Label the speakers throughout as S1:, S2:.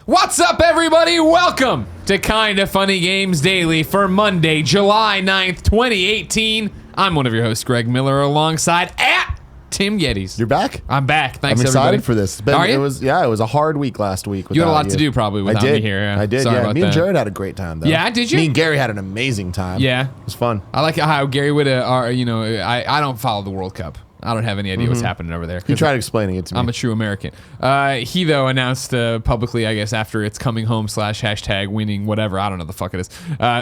S1: What's up, everybody? Welcome to Kinda Funny Games Daily for Monday, July 9th, 2018. I'm one of your hosts, Greg Miller, alongside Tim Geddes.
S2: You're back?
S1: I'm back. Thanks,
S2: I'm excited
S1: everybody.
S2: for this.
S1: Are you?
S2: It was a hard week last week.
S1: You had a lot to do probably without me here. Yeah.
S2: I did.
S1: Sorry
S2: yeah.
S1: about
S2: Me and
S1: that.
S2: Jared had a great time though.
S1: Yeah, did you?
S2: Me and Gary had an amazing time.
S1: Yeah.
S2: It was fun.
S1: I like how Gary would, I don't follow the World Cup. I don't have any idea what's happening over there.
S2: You tried explaining it to me.
S1: I'm a true American. He, though, announced publicly, I guess, after it's coming home / hashtag winning whatever. I don't know the fuck it is.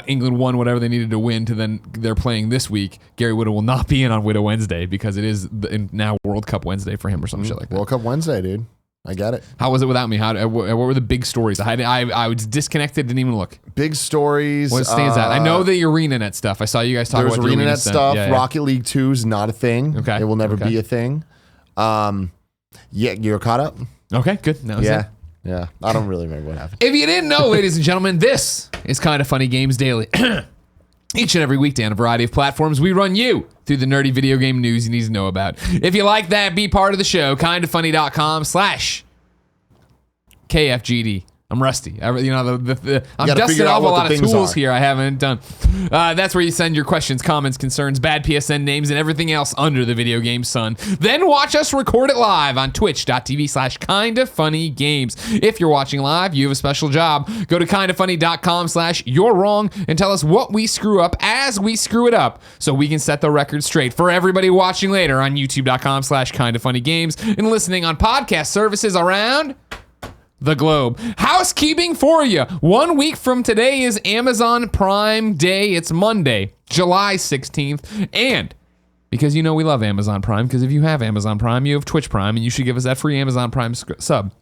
S1: England won whatever they needed to win to then they're playing this week. Gary Whitta will not be in on Whitta Wednesday because it is now World Cup Wednesday for him or some shit like that.
S2: World Cup Wednesday, dude. I get it.
S1: How was it without me? What were the big stories? I was disconnected, didn't even look.
S2: Big stories.
S1: What stands out? I know the ArenaNet stuff. I saw you guys talk about the
S2: ArenaNet stuff.
S1: Yeah.
S2: Rocket League 2 is not a thing.
S1: Okay.
S2: It will never be a thing. Yeah, you're caught up?
S1: Okay, good. That was it.
S2: Yeah. I don't really remember what happened.
S1: If you didn't know, ladies and gentlemen, this is Kinda Funny Games Daily. Each and every weekday on a variety of platforms, we run you through the nerdy video game news you need to know about. If you like that, be part of the show. kindafunny.com/KFGD. I'm rusty. I'm dusting off a lot of tools here I haven't done. That's where you send your questions, comments, concerns, bad PSN names, and everything else under the video game sun. Then watch us record it live on twitch.tv/kindafunnygames. If you're watching live, you have a special job. Go to kindafunny.com/you're wrong and tell us what we screw up as we screw it up so we can set the record straight. For everybody watching later on youtube.com/kindafunnygames and listening on podcast services around the globe. Housekeeping for you. 1 week from today is Amazon Prime Day. It's Monday, July 16th. And because you know we love Amazon Prime, because if you have Amazon Prime, you have Twitch Prime, and you should give us that free Amazon Prime sub.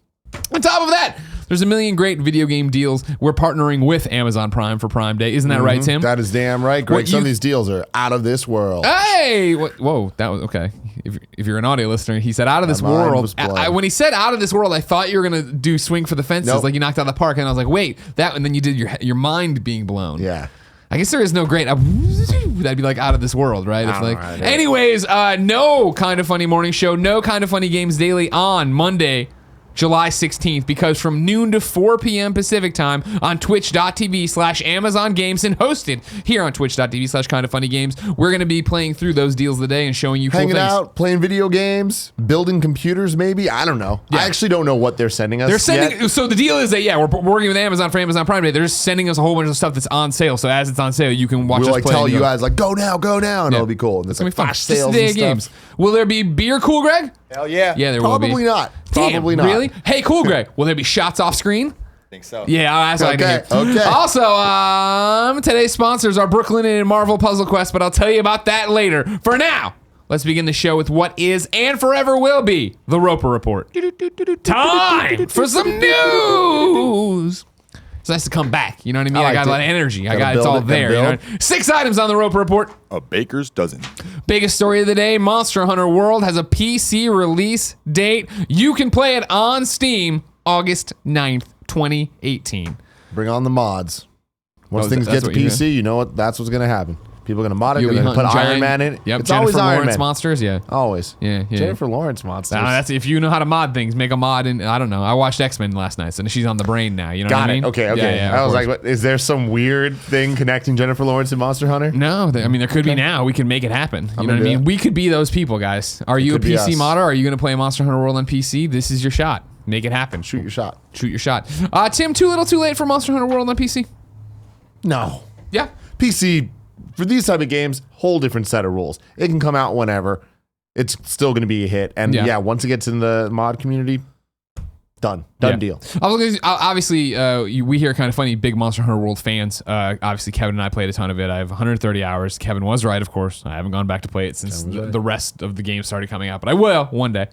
S1: On top of that, there's a million great video game deals. We're partnering with Amazon Prime for Prime Day. Isn't that right, Tim?
S2: That is damn right, Greg. Some of these deals are out of this world.
S1: Hey! Whoa, that was okay. If you're an audio listener, he said out of this world. When he said out of this world, I thought you were going to do swing for the fences, like you knocked out the park. And I was like, wait, and then you did your mind being blown.
S2: Yeah.
S1: I guess there is no great. That'd be like out of this world, right? Anyways, no Kinda Funny morning show, no Kinda Funny Games Daily on Monday, July 16th, because from noon to 4 p.m. Pacific time on twitch.tv/Amazon Games and hosted here on twitch.tv/KindaFunnyGames, we're going to be playing through those deals today and showing you cool
S2: Hanging
S1: things.
S2: out, playing video games, building computers maybe. I don't know. Yeah. I actually don't know what they're sending us.
S1: So the deal is that, we're working with Amazon for Amazon Prime Day. They're just sending us a whole bunch of stuff that's on sale. So as it's on sale, you can watch us play.
S2: We'll tell you guys, go now, and it'll be cool. And
S1: it's going to be fun.
S2: Flash sales and
S1: games. Will there be beer, Cool Greg?
S2: Hell yeah.
S1: Yeah, there will be.
S2: Probably not.
S1: Damn,
S2: Probably not.
S1: Really? Hey, Cool Greg, will there be shots off screen?
S3: I think so.
S1: Yeah, that's what I can hear.
S2: Okay.
S1: Also, today's sponsors are Brooklyn and Marvel Puzzle Quest, but I'll tell you about that later. For now, let's begin the show with what is and forever will be the Roper Report. Time for some news. It's nice to come back. You know what I mean? I got a lot of energy. It's all there. You know? 6 items on the Roper Report.
S3: A baker's dozen.
S1: Biggest story of the day, Monster Hunter World has a PC release date. You can play it on Steam August 9th, 2018.
S2: Bring on the mods. Once things get to PC, you know what? That's what's going to happen. People are going to mod it. They're going to put Iron Man in it.
S1: Yep.
S2: It's
S1: Jennifer
S2: always Iron
S1: Lawrence
S2: Man.
S1: monsters, yeah.
S2: Always.
S1: Yeah.
S2: Jennifer Lawrence monsters.
S1: That's if you know how to mod things, make a mod. And I don't know. I watched X-Men last night, so she's on the brain now. You know what I mean?
S2: Okay.
S1: Yeah,
S2: I was like, what, is there some weird thing connecting Jennifer Lawrence and Monster Hunter?
S1: No. There could be now. We can make it happen. You know what I mean? We could be those people, guys. Are you a PC modder? Are you going to play Monster Hunter World on PC? This is your shot. Make it happen.
S2: Shoot your shot.
S1: Tim, too little too late for Monster Hunter World on PC?
S2: No.
S1: Yeah.
S2: PC, for these type of games, whole different set of rules. It can come out whenever. It's still going to be a hit. And once it gets in the mod community, done deal.
S1: Obviously, we hear Kinda Funny big Monster Hunter World fans. Obviously, Kevin and I played a ton of it. I have 130 hours. Kevin was right, of course. I haven't gone back to play it since the rest of the game started coming out, but I will one day.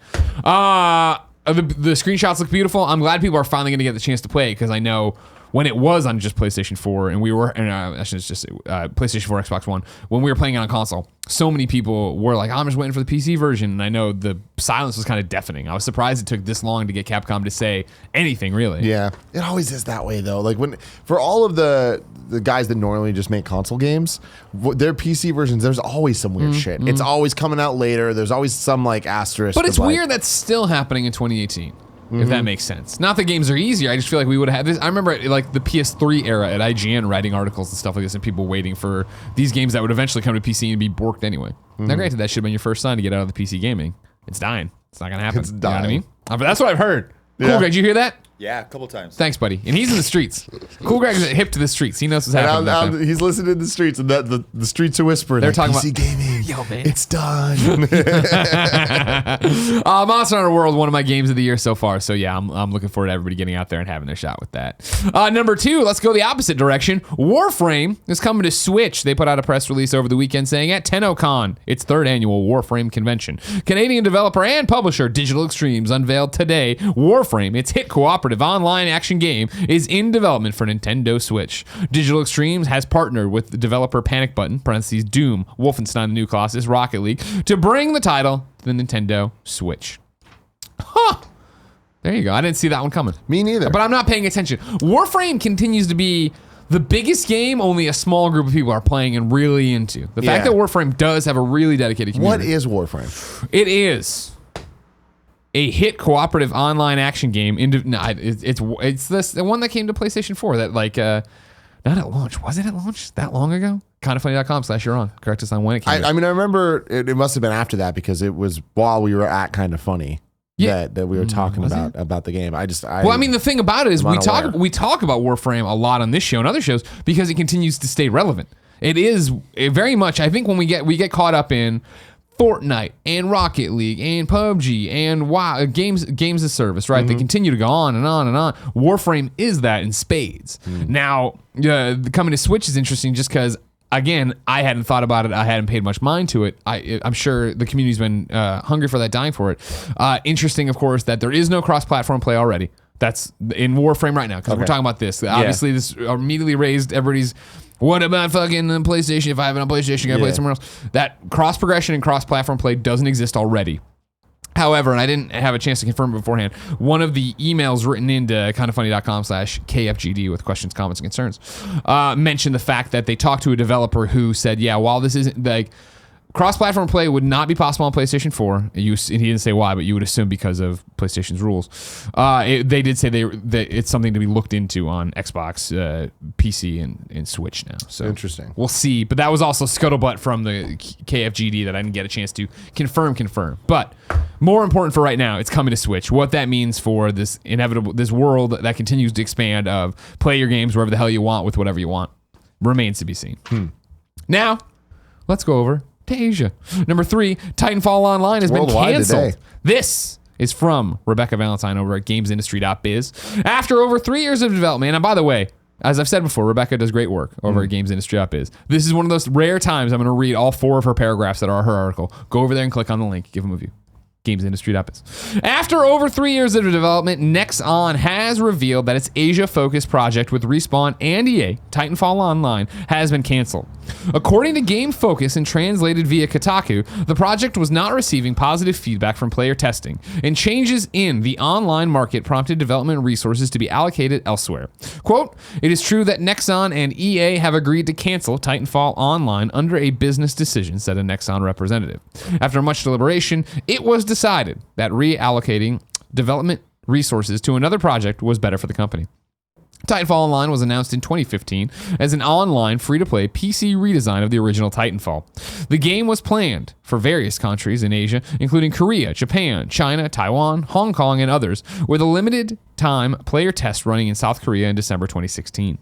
S1: The screenshots look beautiful. I'm glad people are finally going to get the chance to play it because I know when it was on just PlayStation 4 and we were, actually it's just PlayStation 4, Xbox One, when we were playing it on console, so many people were like, I'm just waiting for the PC version. And I know the silence was kind of deafening. I was surprised it took this long to get Capcom to say anything, really.
S2: Yeah, it always is that way, though. Like for all of the guys that normally just make console games, their PC versions, there's always some weird shit. It's always coming out later. There's always some like asterisk.
S1: But it's weird that's still happening in 2018. if that makes sense. Not that games are easier. I just feel like we would have had this. I remember like the PS3 era at IGN writing articles and stuff like this, and people waiting for these games that would eventually come to PC and be borked anyway. Now, granted, that should have been your first sign to get out of the PC gaming. It's dying. It's not gonna happen.
S2: It's
S1: You know what I
S2: dying.
S1: mean? But that's what I've heard. Cool,
S2: Yeah.
S1: Greg. Did you hear that?
S3: Yeah, a couple times.
S1: Thanks, buddy. And he's in the streets. Cool Greg's hip to the streets. He knows what's happening. back there.
S2: He's listening to the streets, and the streets are whispering.
S1: They're
S2: like,
S1: talking
S2: PC gaming.
S1: Yo, man.
S2: It's done.
S1: Monster Hunter World, one of my games of the year so far. So yeah, I'm looking forward to everybody getting out there and having their shot with that. Number 2, let's go the opposite direction. Warframe is coming to Switch. They put out a press release over the weekend saying at TennoCon, its 3rd annual Warframe convention, Canadian developer and publisher Digital Extremes unveiled today Warframe, its hit cooperative online action game, is in development for Nintendo Switch. Digital Extremes has partnered with the developer Panic Button (Doom, Wolfenstein: The New Colossus, Rocket League) to bring the title to the Nintendo Switch. Huh. There you go. I didn't see that one coming.
S2: Me neither.
S1: But I'm not paying attention. Warframe continues to be the biggest game only a small group of people are playing and really into. The fact that Warframe does have a really dedicated community.
S2: What is Warframe?
S1: It is a hit cooperative online action game. It's the one that came to PlayStation 4 that not at launch. Was it at launch that long ago? Kindoffunny.com/you're on. Correct us on when it came out.
S2: I mean, I remember it must have been after that because it was while we were at Kind of Funny that we were talking about the game. Well, I mean, the thing about it is we talk about Warframe a lot on this show and other shows because it continues to stay relevant. It is very much. I think when we get caught up in Fortnite and Rocket League and PUBG and WoW games as service, right? They continue to go on and on and on. Warframe is that in spades. Now, coming to Switch is interesting just because, again, I hadn't thought about it. I hadn't paid much mind to it. I'm sure the community's been hungry for that, dying for it. Interesting, of course, that there is no cross-platform play already. That's in Warframe right now because we're talking about this. Obviously, this immediately raised everybody's, what about fucking PlayStation? If I have it on PlayStation, can I play it somewhere else? That cross progression and cross platform play doesn't exist already. However, and I didn't have a chance to confirm it beforehand, one of the emails written into kindoffunny.com/KFGD with questions, comments, and concerns mentioned the fact that they talked to a developer who said, yeah, while this isn't like cross-platform play would not be possible on PlayStation 4. He didn't say why, but you would assume because of PlayStation's rules. They did say that it's something to be looked into on Xbox, PC, and Switch now. So interesting.
S1: We'll see. But that was also scuttlebutt from the KFGD that I didn't get a chance to confirm. But more important for right now, it's coming to Switch. What that means for this world that continues to expand of play your games wherever the hell you want with whatever you want remains to be seen. Now, let's go over to Asia. Number 3, Titanfall Online has
S2: Worldwide
S1: been canceled.
S2: today.
S1: This is from Rebekah Valentine over at gamesindustry.biz. After over 3 years of development, and by the way, as I've said before, Rebekah does great work over at gamesindustry.biz. This is one of those rare times I'm going to read all 4 of her paragraphs that are her article. Go over there and click on the link. Give them a view. gamesindustry.biz. After over 3 years of development, Nexon has revealed that its Asia-focused project with Respawn and EA, Titanfall Online, has been canceled. According to Game Focus and translated via Kotaku, the project was not receiving positive feedback from player testing, and changes in the online market prompted development resources to be allocated elsewhere. Quote, "It is true that Nexon and EA have agreed to cancel Titanfall Online under a business decision," said a Nexon representative. After much deliberation, it was decided that reallocating development resources to another project was better for the company. Titanfall Online was announced in 2015 as an online free-to-play PC redesign of the original Titanfall. The game was planned for various countries in Asia, including Korea, Japan, China, Taiwan, Hong Kong, and others, with a limited-time player test running in South Korea in December 2016.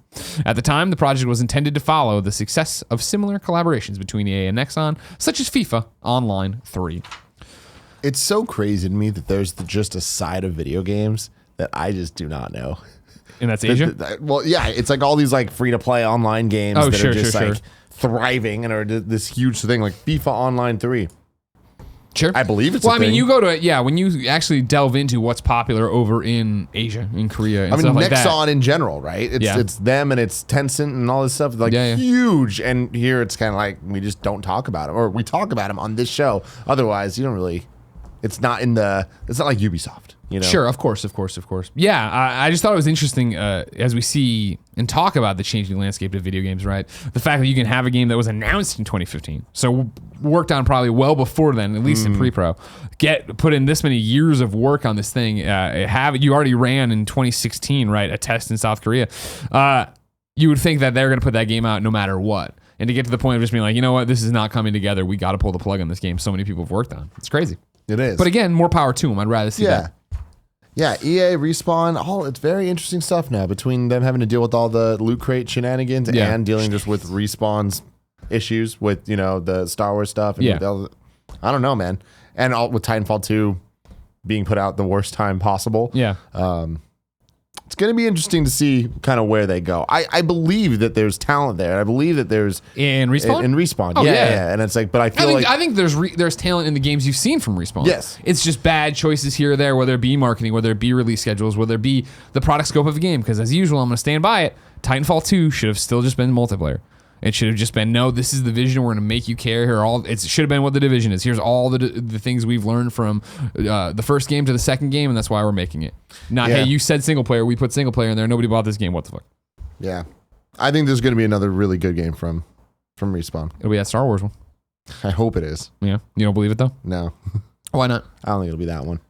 S1: At the time, the project was intended to follow the success of similar collaborations between EA and Nexon, such as FIFA Online 3.
S2: It's so crazy to me that there's just a side of video games that I just do not know.
S1: And that's Asia?
S2: Well, yeah, it's like all these like free-to-play online games that are just like thriving and are this huge thing like FIFA Online 3.
S1: Sure.
S2: I believe it's
S1: well,
S2: a thing.
S1: I mean, you go to, when you actually delve into what's popular over in Asia, in Korea, and stuff like that.
S2: Nexon in general, right? It's them and it's Tencent and all this stuff, like huge. And here it's kind of like we just don't talk about them, or we talk about them on this show. Otherwise, you don't really. It's not like Ubisoft, you know?
S1: Sure, of course. Yeah, I just thought it was interesting as we see and talk about the changing landscape of video games, right? The fact that you can have a game that was announced in 2015. So worked on probably well before then, at least in pre-pro. Put in this many years of work on this thing. You already ran in 2016, right? A test in South Korea. You would think that they're going to put that game out no matter what. And to get to the point of just being like, you know what, this is not coming together. We got to pull the plug on this game. So many people have worked on. It's crazy.
S2: It is.
S1: But again, more power to them. I'd rather see that.
S2: Yeah, EA, Respawn, it's very interesting stuff now between them having to deal with all the loot crate shenanigans and dealing just with Respawn's issues with, the Star Wars stuff. And I don't know, man. And with Titanfall 2 being put out the worst time possible.
S1: Yeah.
S2: It's going to be interesting to see kind of where they go. I believe that there's talent there. I believe that there's
S1: in Respawn.
S2: In Respawn,
S1: oh,
S2: yeah. And it's like, but I
S1: think there's talent in the games you've seen from Respawn.
S2: Yes,
S1: it's just bad choices here or there, whether it be marketing, whether it be release schedules, whether it be the product scope of the game. Because as usual, I'm going to stand by it. Titanfall 2 should have still just been multiplayer. It should have just been, no, this is the vision. We're going to make you care here. It should have been what the Division is. Here's all the things we've learned from the first game to the second game, and that's why we're making it. Not, hey, you said single player. We put single player in there. Nobody bought this game. What the fuck?
S2: Yeah. I think there's going to be another really good game from Respawn.
S1: It'll be that Star Wars one.
S2: I hope it is.
S1: Yeah. You don't believe it, though?
S2: No.
S1: Why not?
S2: I don't think it'll be that one.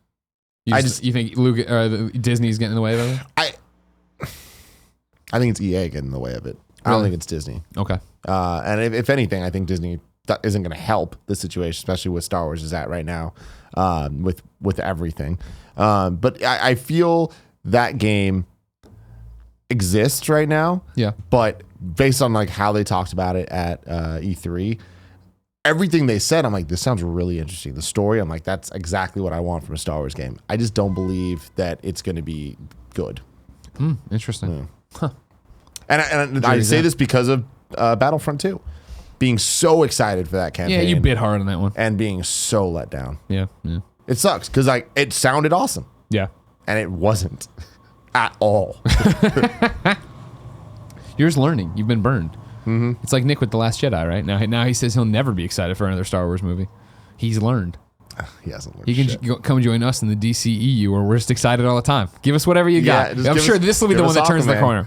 S1: You think Disney's getting in the way of it?
S2: I think it's EA getting in the way of it. I don't think it's Disney.
S1: Okay.
S2: And if anything, I think Disney isn't going to help the situation, especially with Star Wars is at right now, with everything. But I feel that game exists right now.
S1: Yeah.
S2: But based on like how they talked about it at E3, everything they said, I'm like, this sounds really interesting. The story, I'm like, that's exactly what I want from a Star Wars game. I just don't believe that it's going to be good.
S1: Interesting. Huh.
S2: And I say this because of Battlefront 2. Being so excited for that campaign.
S1: Yeah, you bit hard on that one.
S2: And being so let down.
S1: Yeah.
S2: It sucks because it sounded awesome.
S1: Yeah.
S2: And it wasn't at all.
S1: You're just learning. You've been burned.
S2: Mm-hmm.
S1: It's like Nick with The Last Jedi, right? Now he says he'll never be excited for another Star Wars movie. He's learned.
S2: He hasn't learned.
S1: You can come join us in the DCEU where we're just excited all the time. Give us whatever you got. I'm sure this will be the one that turns the corner.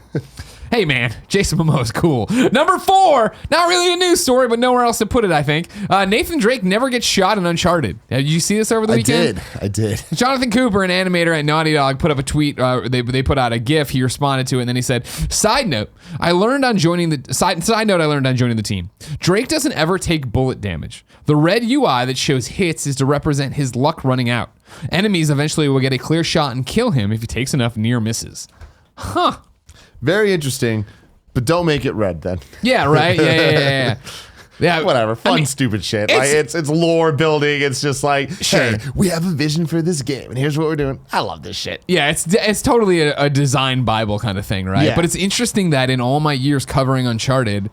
S1: Hey, man, Jason Momoa's cool. Number 4, not really a news story, but nowhere else to put it, I think. Nathan Drake never gets shot in Uncharted. Did you see this over the weekend?
S2: I did.
S1: Jonathan Cooper, an animator at Naughty Dog, put up a tweet. They put out a GIF. He responded to it, and then he said, Side note, I learned on joining the team. Drake doesn't ever take bullet damage. The red UI that shows hits is to represent his luck running out. Enemies eventually will get a clear shot and kill him if he takes enough near misses. Huh.
S2: Very interesting, but don't make it red then.
S1: Yeah, right? Yeah.
S2: Whatever. Fun, stupid shit. It's lore building. It's just like, hey, we have a vision for this game, and here's what we're doing. I love this shit.
S1: Yeah, it's totally a design Bible kind of thing, right? Yeah. But it's interesting that in all my years covering Uncharted,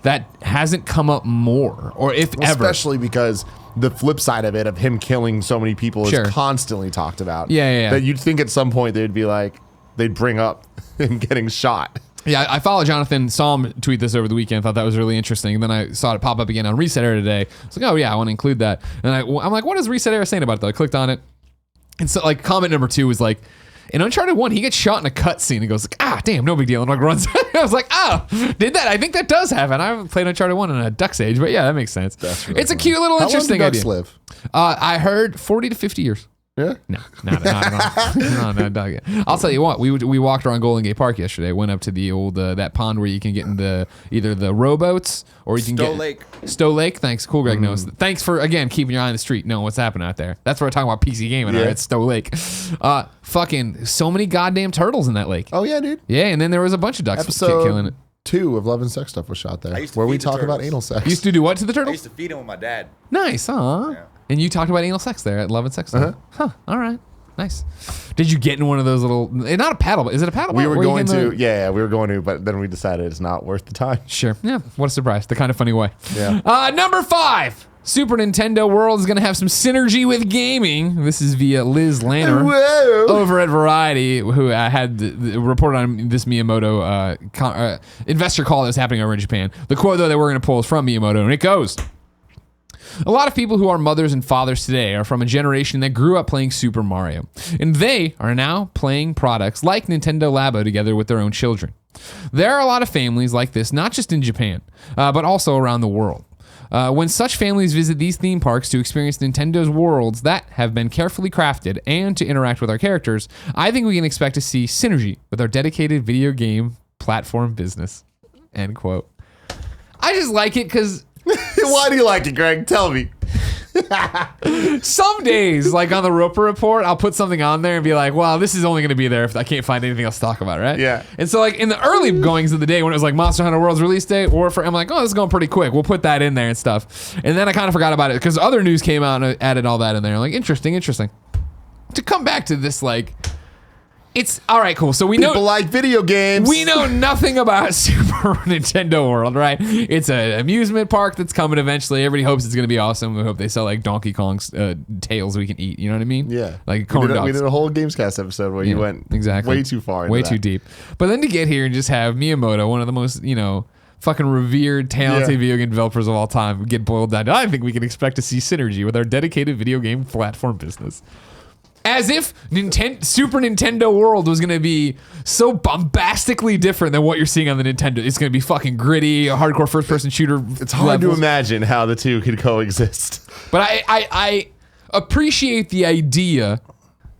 S1: that hasn't come up more, or if ever.
S2: Especially because the flip side of it, of him killing so many people, is constantly talked about.
S1: Yeah.
S2: That you'd think at some point they'd be like, they'd bring up him getting shot.
S1: Yeah, I followed Jonathan, saw him tweet this over the weekend, thought that was really interesting. And then I saw it pop up again on Reset Era today. I was like, oh yeah, I want to include that. And I'm like, what is Reset Era saying about it though? I clicked on it. And so like comment number 2 was like, in Uncharted 1, he gets shot in a cutscene and goes like, damn, no big deal. And like runs. I was like, did that? I think that does happen. I haven't played Uncharted 1 in a Duck's age, but yeah, that makes sense. That's really funny. A cute little interesting idea.
S2: How long do Ducks live?
S1: I heard 40 to 50 years.
S2: Yeah?
S1: No, I'll tell you what, we walked around Golden Gate Park yesterday, went up to the old, that pond where you can get in either the rowboats or you can Stowe Lake. Thanks. Cool, Greg knows. Thanks for, again, keeping your eye on the street, knowing what's happening out there. That's where we're talking about PC gaming, right? It's Stowe Lake. Fucking so many goddamn turtles in that lake.
S2: Oh, yeah, dude.
S1: Yeah, and then there was a bunch of ducks killing it.
S2: 2 of Love and Sex Stuff was shot there, where we talk about anal sex.
S1: You used to do what to the turtles?
S3: I used to feed them with my dad.
S1: Nice, yeah. And you talked about anal sex there at Love and Sex Stuff. Huh, all right. Nice. Did you get in one of those little, not a paddle, but is it a paddle?
S2: We were going to, we were going to, but then we decided it's not worth the time.
S1: Sure. Yeah. What a surprise. The kind of funny way.
S2: Yeah.
S1: Number 5. Super Nintendo World is going to have some synergy with gaming. This is via Liz Lanier over at Variety, who had reported on this Miyamoto investor call that was happening over in Japan. The quote, though, that we're going to pull is from Miyamoto, and it goes, a lot of people who are mothers and fathers today are from a generation that grew up playing Super Mario, and they are now playing products like Nintendo Labo together with their own children. There are a lot of families like this, not just in Japan, but also around the world. When such families visit these theme parks to experience Nintendo's worlds that have been carefully crafted and to interact with our characters, I think we can expect to see synergy with our dedicated video game platform business. End quote. I just like it because...
S2: Why do you like it, Greg? Tell me.
S1: Some days, like on the Roper Report, I'll put something on there and be like, well, this is only going to be there if I can't find anything else to talk about, right?
S2: Yeah.
S1: And so like in the early goings of the day when it was like Monster Hunter World's release date, Warframe, I'm like, oh, this is going pretty quick. We'll put that in there and stuff. And then I kind of forgot about it because other news came out and added all that in there. I'm like, interesting. To come back to this, like... It's all right, cool. So
S2: People like video games.
S1: We know nothing about Super Nintendo World, right? It's an amusement park that's coming eventually. Everybody hopes it's going to be awesome. We hope they sell like Donkey Kong's tails we can eat. You know what I mean?
S2: Yeah.
S1: Like corn dogs.
S2: We did a whole Gamescast episode where you went way too far.
S1: Way too deep. But then to get here and just have Miyamoto, one of the most, fucking revered, talented video game developers of all time, get boiled down to, I think we can expect to see synergy with our dedicated video game platform business. As if Super Nintendo World was going to be so bombastically different than what you're seeing on the Nintendo. It's going to be fucking gritty, a hardcore first-person shooter.
S2: It's hard to imagine how the two could coexist.
S1: But I appreciate the idea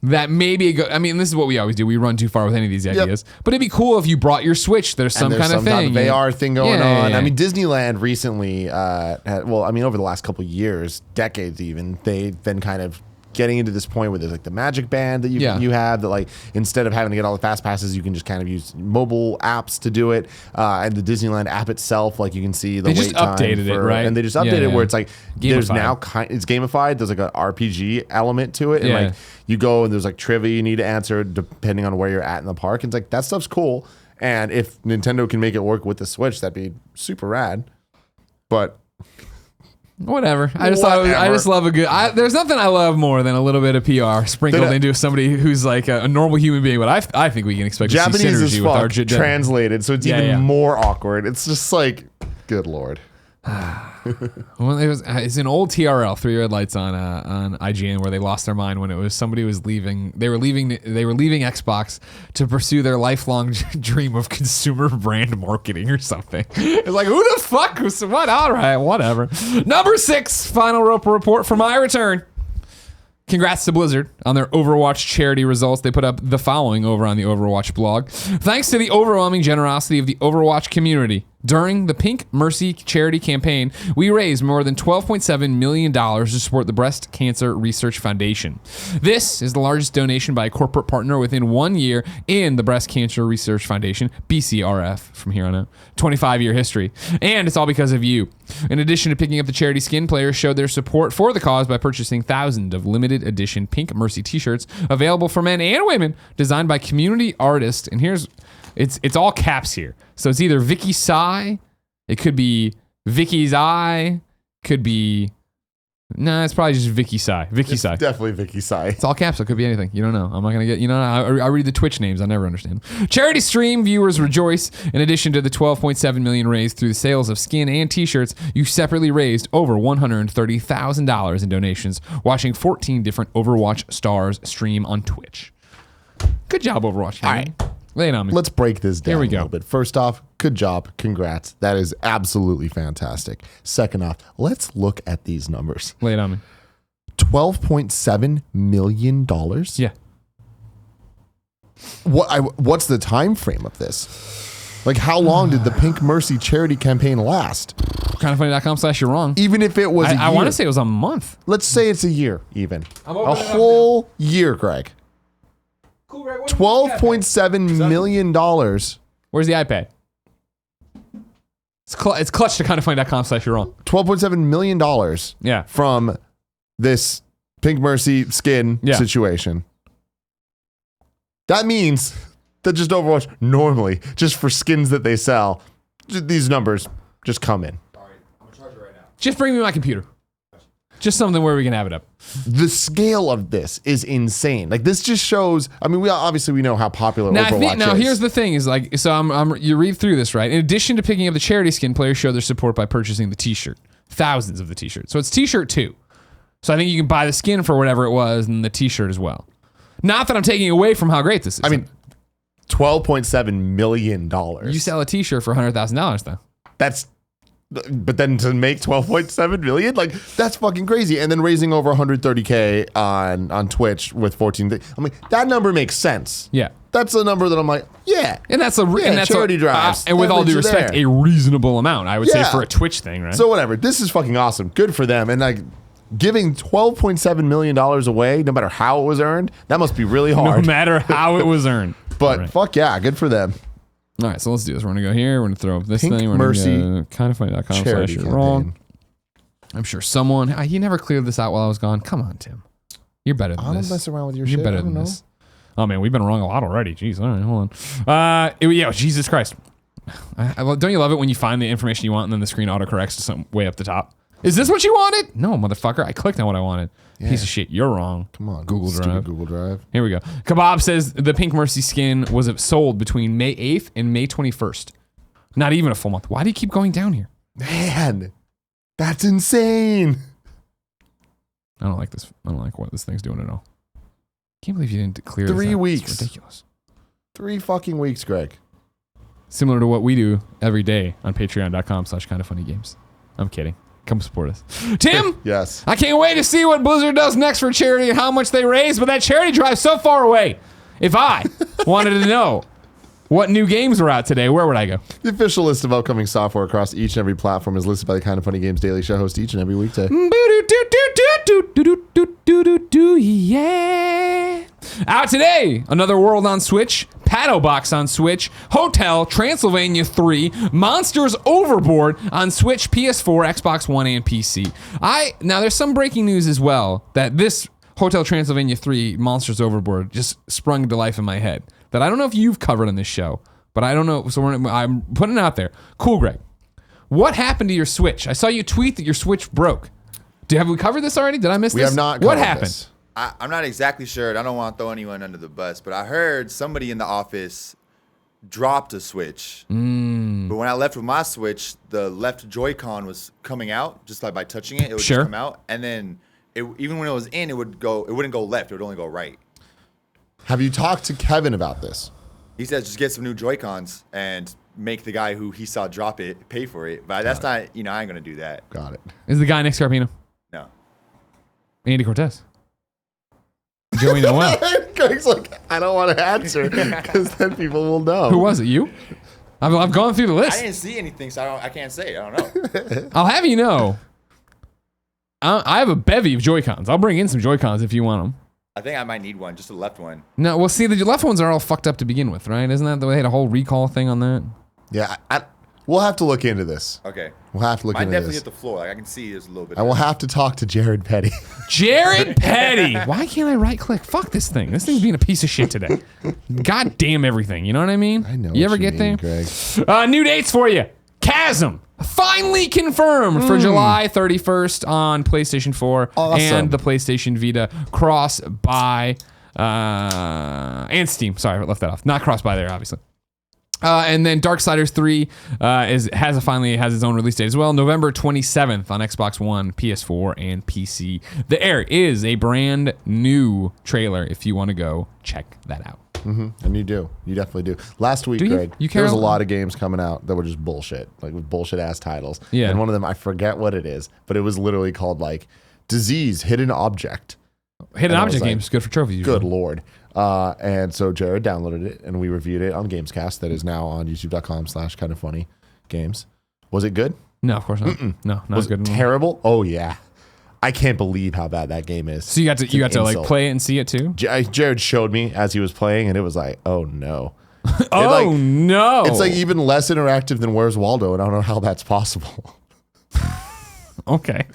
S1: that maybe this is what we always do. We run too far with any of these ideas. Yep. But it'd be cool if you brought your Switch. There's some kind of thing.
S2: Type of AR thing going on.
S1: Yeah.
S2: I mean, Disneyland recently, over the last couple of years, decades even, they've been kind of getting into this point where there's like the Magic Band that you have that like instead of having to get all the fast passes, you can just kind of use mobile apps to do it. And the Disneyland app itself, like you can see the wait time. They just updated it, right? And they just updated it where it's like there's now it's gamified. There's like an RPG element to it, and like you go and there's like trivia you need to answer depending on where you're at in the park. And it's like that stuff's cool. And if Nintendo can make it work with the Switch, that'd be super rad. But
S1: whatever. I just love a good. There's nothing I love more than a little bit of PR sprinkled into somebody who's like a normal human being. But I think we can expect
S2: Japanese
S1: to see synergy with our
S2: translated, so it's even more awkward. It's just like, good lord.
S1: Well, it's an old TRL, 3 Red Lights on IGN, where they lost their mind when it was somebody was leaving. They were leaving Xbox to pursue their lifelong dream of consumer brand marketing or something. It's like, who the fuck was what? All right, whatever. Number 6, final Roper Report for my return. Congrats to Blizzard on their Overwatch charity results. They put up the following over on the Overwatch blog. Thanks to the overwhelming generosity of the Overwatch community, during the Pink Mercy charity campaign, we raised more than $12.7 million to support the Breast Cancer Research Foundation. This is the largest donation by a corporate partner within 1 year in the Breast Cancer Research Foundation, BCRF, from here on out. 25-year history. And it's all because of you. In addition to picking up the charity skin, players showed their support for the cause by purchasing thousands of limited edition Pink Mercy t-shirts available for men and women, designed by community artists. And here's... It's all caps here. So it's either Vicky Sai, it could be Vicky's Eye, could be... Nah, it's probably just Vicky Sai. Sai.
S2: Definitely Vicky Sai.
S1: It's all caps. It could be anything. You don't know. I'm not going to get... I read the Twitch names. I never understand. Charity stream viewers rejoice. In addition to the $12.7 million raised through the sales of skin and t-shirts, you separately raised over $130,000 in donations watching 14 different Overwatch stars stream on Twitch. Good job, Overwatch.
S2: All right.
S1: Lay it on me.
S2: Let's break this down
S1: Here we go.
S2: a little bit. First off, good job. Congrats. That is absolutely fantastic. Second off, let's look at these numbers.
S1: Lay it on me.
S2: $12.7 million?
S1: Yeah.
S2: What's the time frame of this? Like, how long did the Pink Mercy charity campaign last?
S1: Kindoffunny.com/you're wrong.
S2: Even if it was a year.
S1: I want to say it was a month.
S2: Let's say it's a year, even. A whole year, Greg.
S1: Cool, Greg.
S2: $12.7 million.
S1: Where's the iPad? It's clutch to kindoffunny.com/you're wrong.
S2: $12.7 million from this Pink Mercy skin situation. That means that just Overwatch normally, just for skins that they sell, these numbers just come in.
S3: All right, I'm going to charge it right now.
S1: Just bring me my computer. Just something where we can have it up.
S2: The scale of this is insane. Like, this just shows. I mean, we know how popular Overwatch is.
S1: Now, here's the thing: is like, so you read through this, right? In addition to picking up the charity skin, players show their support by purchasing the T-shirt, thousands of the T-shirts. So it's T-shirt too. So I think you can buy the skin for whatever it was, and the T-shirt as well. Not that I'm taking away from how great this is.
S2: I mean, $12.7 million.
S1: You sell a T-shirt for $100,000 though.
S2: That's But then to make 12.7 million, like that's fucking crazy. And then raising over 130K on Twitch with 14. I mean, that number makes sense.
S1: Yeah.
S2: That's a number that I'm like, yeah.
S1: And that's a and that's
S2: charity drives.
S1: And with all due respect, a reasonable amount, I would say, for a Twitch thing, right?
S2: So whatever. This is fucking awesome. Good for them. And like giving $12.7 million away, no matter how it was earned, that must be really hard.
S1: No matter how it was earned.
S2: But fuck yeah, good for them.
S1: All right, so let's do this. We're going to go here. We're going to throw up this
S2: Pink
S1: thing. We're
S2: Mercy
S1: going to kindoffunny.com/wrong. I'm sure someone... He never cleared this out while I was gone. Come on, Tim. You're better than this.
S2: I don't mess around with your
S1: shit. You're better than this. Oh, man, we've been wrong a lot already. Jeez, all right, hold on. Jesus Christ. Don't you love it when you find the information you want and then the screen autocorrects to something way up the top? Is this what you wanted? No, motherfucker. I clicked on what I wanted. Yeah. Piece of shit. You're wrong.
S2: Come on.
S1: Google Drive.
S2: Google Drive.
S1: Here we go. Kebab says the Pink Mercy skin was sold between May 8th and May 21st. Not even a full month. Why do you keep going down here?
S2: Man, that's insane.
S1: I don't like this. I don't like what this thing's doing at all. Can't believe you didn't clear
S2: 3 weeks.
S1: It's ridiculous.
S2: 3 fucking weeks, Greg.
S1: Similar to what we do every day on patreon.com/kindoffunnygames. I'm kidding. Come support us. Tim?
S2: Yes.
S1: I can't wait to see what Blizzard does next for charity and how much they raise, but that charity drive's so far away. If I wanted to know what new games were out today, where would I go?
S2: The official list of upcoming software across each and every platform is listed by the Kind of Funny Games Daily Show host each and every weekday.
S1: Yeah. Out today, Another World on Switch, Paddle Box on Switch, Hotel Transylvania 3, Monsters Overboard on Switch, PS4, Xbox One, and PC. Now there's some breaking news as well that this Hotel Transylvania 3 Monsters Overboard just sprung to life in my head that I don't know if you've covered on this show, but I don't know. So I'm putting it out there. Cool, Greg. What happened to your Switch? I saw you tweet that your Switch broke. Have we covered this already? Did I miss this?
S2: We have not covered
S1: What happened?
S2: This.
S3: I'm not exactly sure. I don't want to throw anyone under the bus, but I heard somebody in the office dropped a Switch. But when I left with my Switch, the left Joy-Con was coming out, just like by touching it, it would just come out. And then even when it was in, it wouldn't go left. It would only go right.
S2: Have you talked to Kevin about this?
S3: He says just get some new Joy-Cons and make the guy who he saw drop it pay for it. But that's not, I ain't going to do that.
S2: Got it.
S1: Is the guy Nick Scarpino?
S3: No.
S1: Andy Cortez? Joey Noel?
S2: Greg's like, I don't want to answer because then people will know.
S1: Who was it? You? I've gone through the list.
S3: I didn't see anything, so I can't say. I don't know.
S1: I'll have you know, I have a bevy of Joy-Cons. I'll bring in some Joy-Cons if you want them.
S3: I think I might need one, just the left one.
S1: No, well, see, the left ones are all fucked up to begin with, right? Isn't that the way they had a whole recall thing on that?
S2: Yeah, we'll have to look into this.
S3: Okay.
S2: We'll have to look into this.
S3: Mine definitely hit the floor. Like I can see there's a little bit.
S2: And we'll have to talk to Jared Petty.
S1: Jared Petty! Why can't I right-click? Fuck this thing. This thing's being a piece of shit today. God damn everything. You know what I mean?
S2: I know.
S1: You ever get there? Greg. New dates for you. Chasm. Finally confirmed for July 31st on PlayStation 4 and the PlayStation Vita. Cross-buy and Steam. Sorry, I left that off. Not cross-buy there, obviously. And then Darksiders 3 finally has its own release date as well. November 27th on Xbox One, PS4, and PC. There is a brand new trailer if you want to go check that out.
S2: And you do. You definitely do. Last week, Greg, there was a lot of games coming out that were just bullshit, like with bullshit-ass titles.
S1: Yeah.
S2: And one of them, I forget what it is, but it was literally called like Disease Hidden Object.
S1: Hidden Object games, good for trophies. Usually.
S2: Good Lord. And so Jared downloaded it and we reviewed it on Gamescast. That is now on youtube.com/kindoffunnygames. Was it good?
S1: No, of course not. No, not
S2: was
S1: good.
S2: It terrible? Oh yeah. I can't believe how bad that game is.
S1: So you got to like play it and see it too?
S2: Jared showed me as he was playing and it was like, oh no.
S1: No.
S2: It's like even less interactive than Where's Waldo, and I don't know how that's possible.
S1: Okay.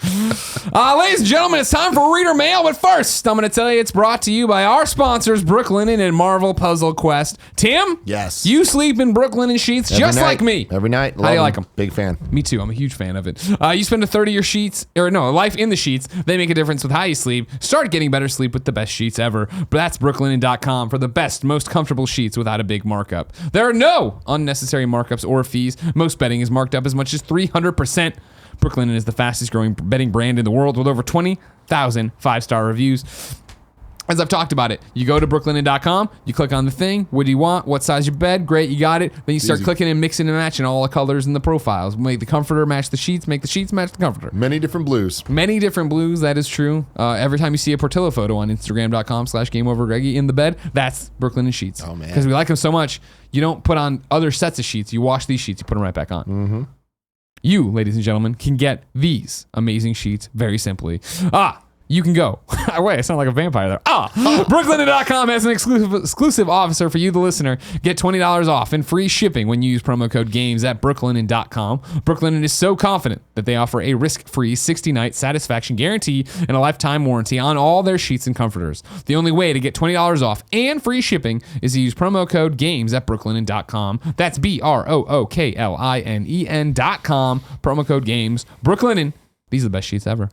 S1: Ladies and gentlemen, it's time for Reader Mail, but first, I'm going to tell you it's brought to you by our sponsors, Brooklinen and Marvel Puzzle Quest. Tim?
S2: Yes.
S1: You sleep in Brooklinen sheets just like me.
S2: Every night.
S1: How do you like them?
S2: Big fan.
S1: Me too. I'm a huge fan of it. You spend a third of your sheets, or no, life in the sheets. They make a difference with how you sleep. Start getting better sleep with the best sheets ever. But that's brooklinen.com for the best, most comfortable sheets without a big markup. There are no unnecessary markups or fees. Most bedding is marked up as much as 300%. Brooklinen is the fastest growing bedding brand in the world with over 20,000 5-star reviews. As I've talked about it, you go to brooklinen.com, you click on the thing. What do you want? What size your bed? Great, you got it. Then you start clicking and mixing and matching all the colors and the profiles. Make the comforter match the sheets, make the sheets match the comforter.
S2: Many different blues, that is true. Every time you see a Portillo photo on Instagram.com/GameOverGreggy in the bed, that's Brooklinen sheets.
S1: Oh, man. Because we like them so much, you don't put on other sets of sheets. You wash these sheets, you put them right back on.
S2: Mm-hmm.
S1: You, ladies and gentlemen, can get these amazing sheets very simply. You can go. Wait, I sound like a vampire there. Brooklinen.com has an exclusive offer for you, the listener. Get $20 off and free shipping when you use promo code GAMES at brooklinen.com. Brooklinen is so confident that they offer a risk-free 60-night satisfaction guarantee and a lifetime warranty on all their sheets and comforters. The only way to get $20 off and free shipping is to use promo code GAMES at brooklinen.com. That's BROOKLINEN.com. Promo code GAMES. Brooklinen. These are the best sheets ever.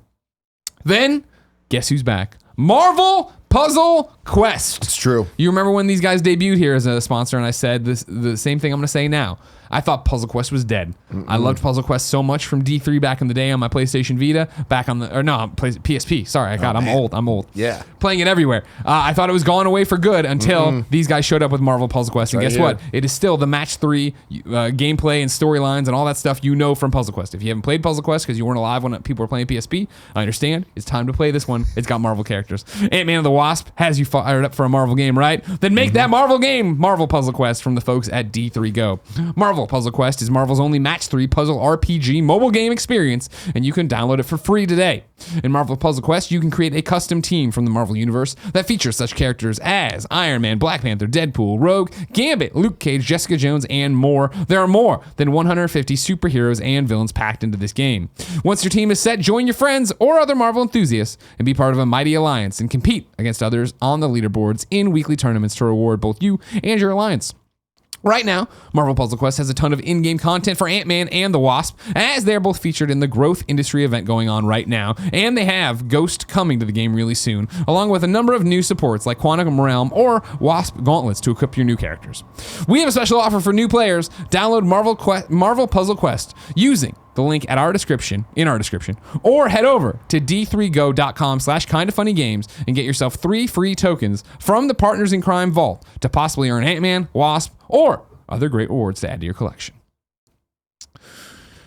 S1: Then, guess who's back? Marvel Puzzle Quest.
S2: It's true.
S1: You remember when these guys debuted here as a sponsor, and I said the same thing I'm going to say now. I thought Puzzle Quest was dead. I loved Puzzle Quest so much from D3 back in the day on my PlayStation Vita, PSP. Sorry, I'm old.
S2: Yeah.
S1: Playing it everywhere. I thought it was gone away for good until these guys showed up with Marvel Puzzle Quest. And guess what? It is still the match 3 gameplay and storylines and all that stuff you know from Puzzle Quest. If you haven't played Puzzle Quest because you weren't alive when people were playing PSP, I understand. It's time to play this one. It's got Marvel characters. Ant-Man and the Wasp has you fired up for a Marvel game, right? Then make that Marvel game Marvel Puzzle Quest from the folks at D3 Go. Marvel Puzzle Quest is Marvel's only match 3 puzzle RPG mobile game experience, and you can download it for free today. In Marvel Puzzle Quest, you can create a custom team from the Marvel Universe that features such characters as Iron Man, Black Panther, Deadpool, Rogue, Gambit, Luke Cage, Jessica Jones, and more. There are more than 150 superheroes and villains packed into this game. Once your team is set, join your friends or other Marvel enthusiasts and be part of a mighty alliance and compete against others on the leaderboards in weekly tournaments to reward both you and your alliance. Right now, Marvel Puzzle Quest has a ton of in-game content for Ant-Man and the Wasp, as they're both featured in the Growth Industry event going on right now, and they have Ghost coming to the game really soon, along with a number of new supports like Quantum Realm or Wasp Gauntlets to equip your new characters. We have a special offer for new players. Download Marvel Puzzle Quest using the link in our description, or head over to d3go.com/kindafunnygames and get yourself 3 free tokens from the Partners in Crime Vault to possibly earn Ant-Man, Wasp, or other great rewards to add to your collection.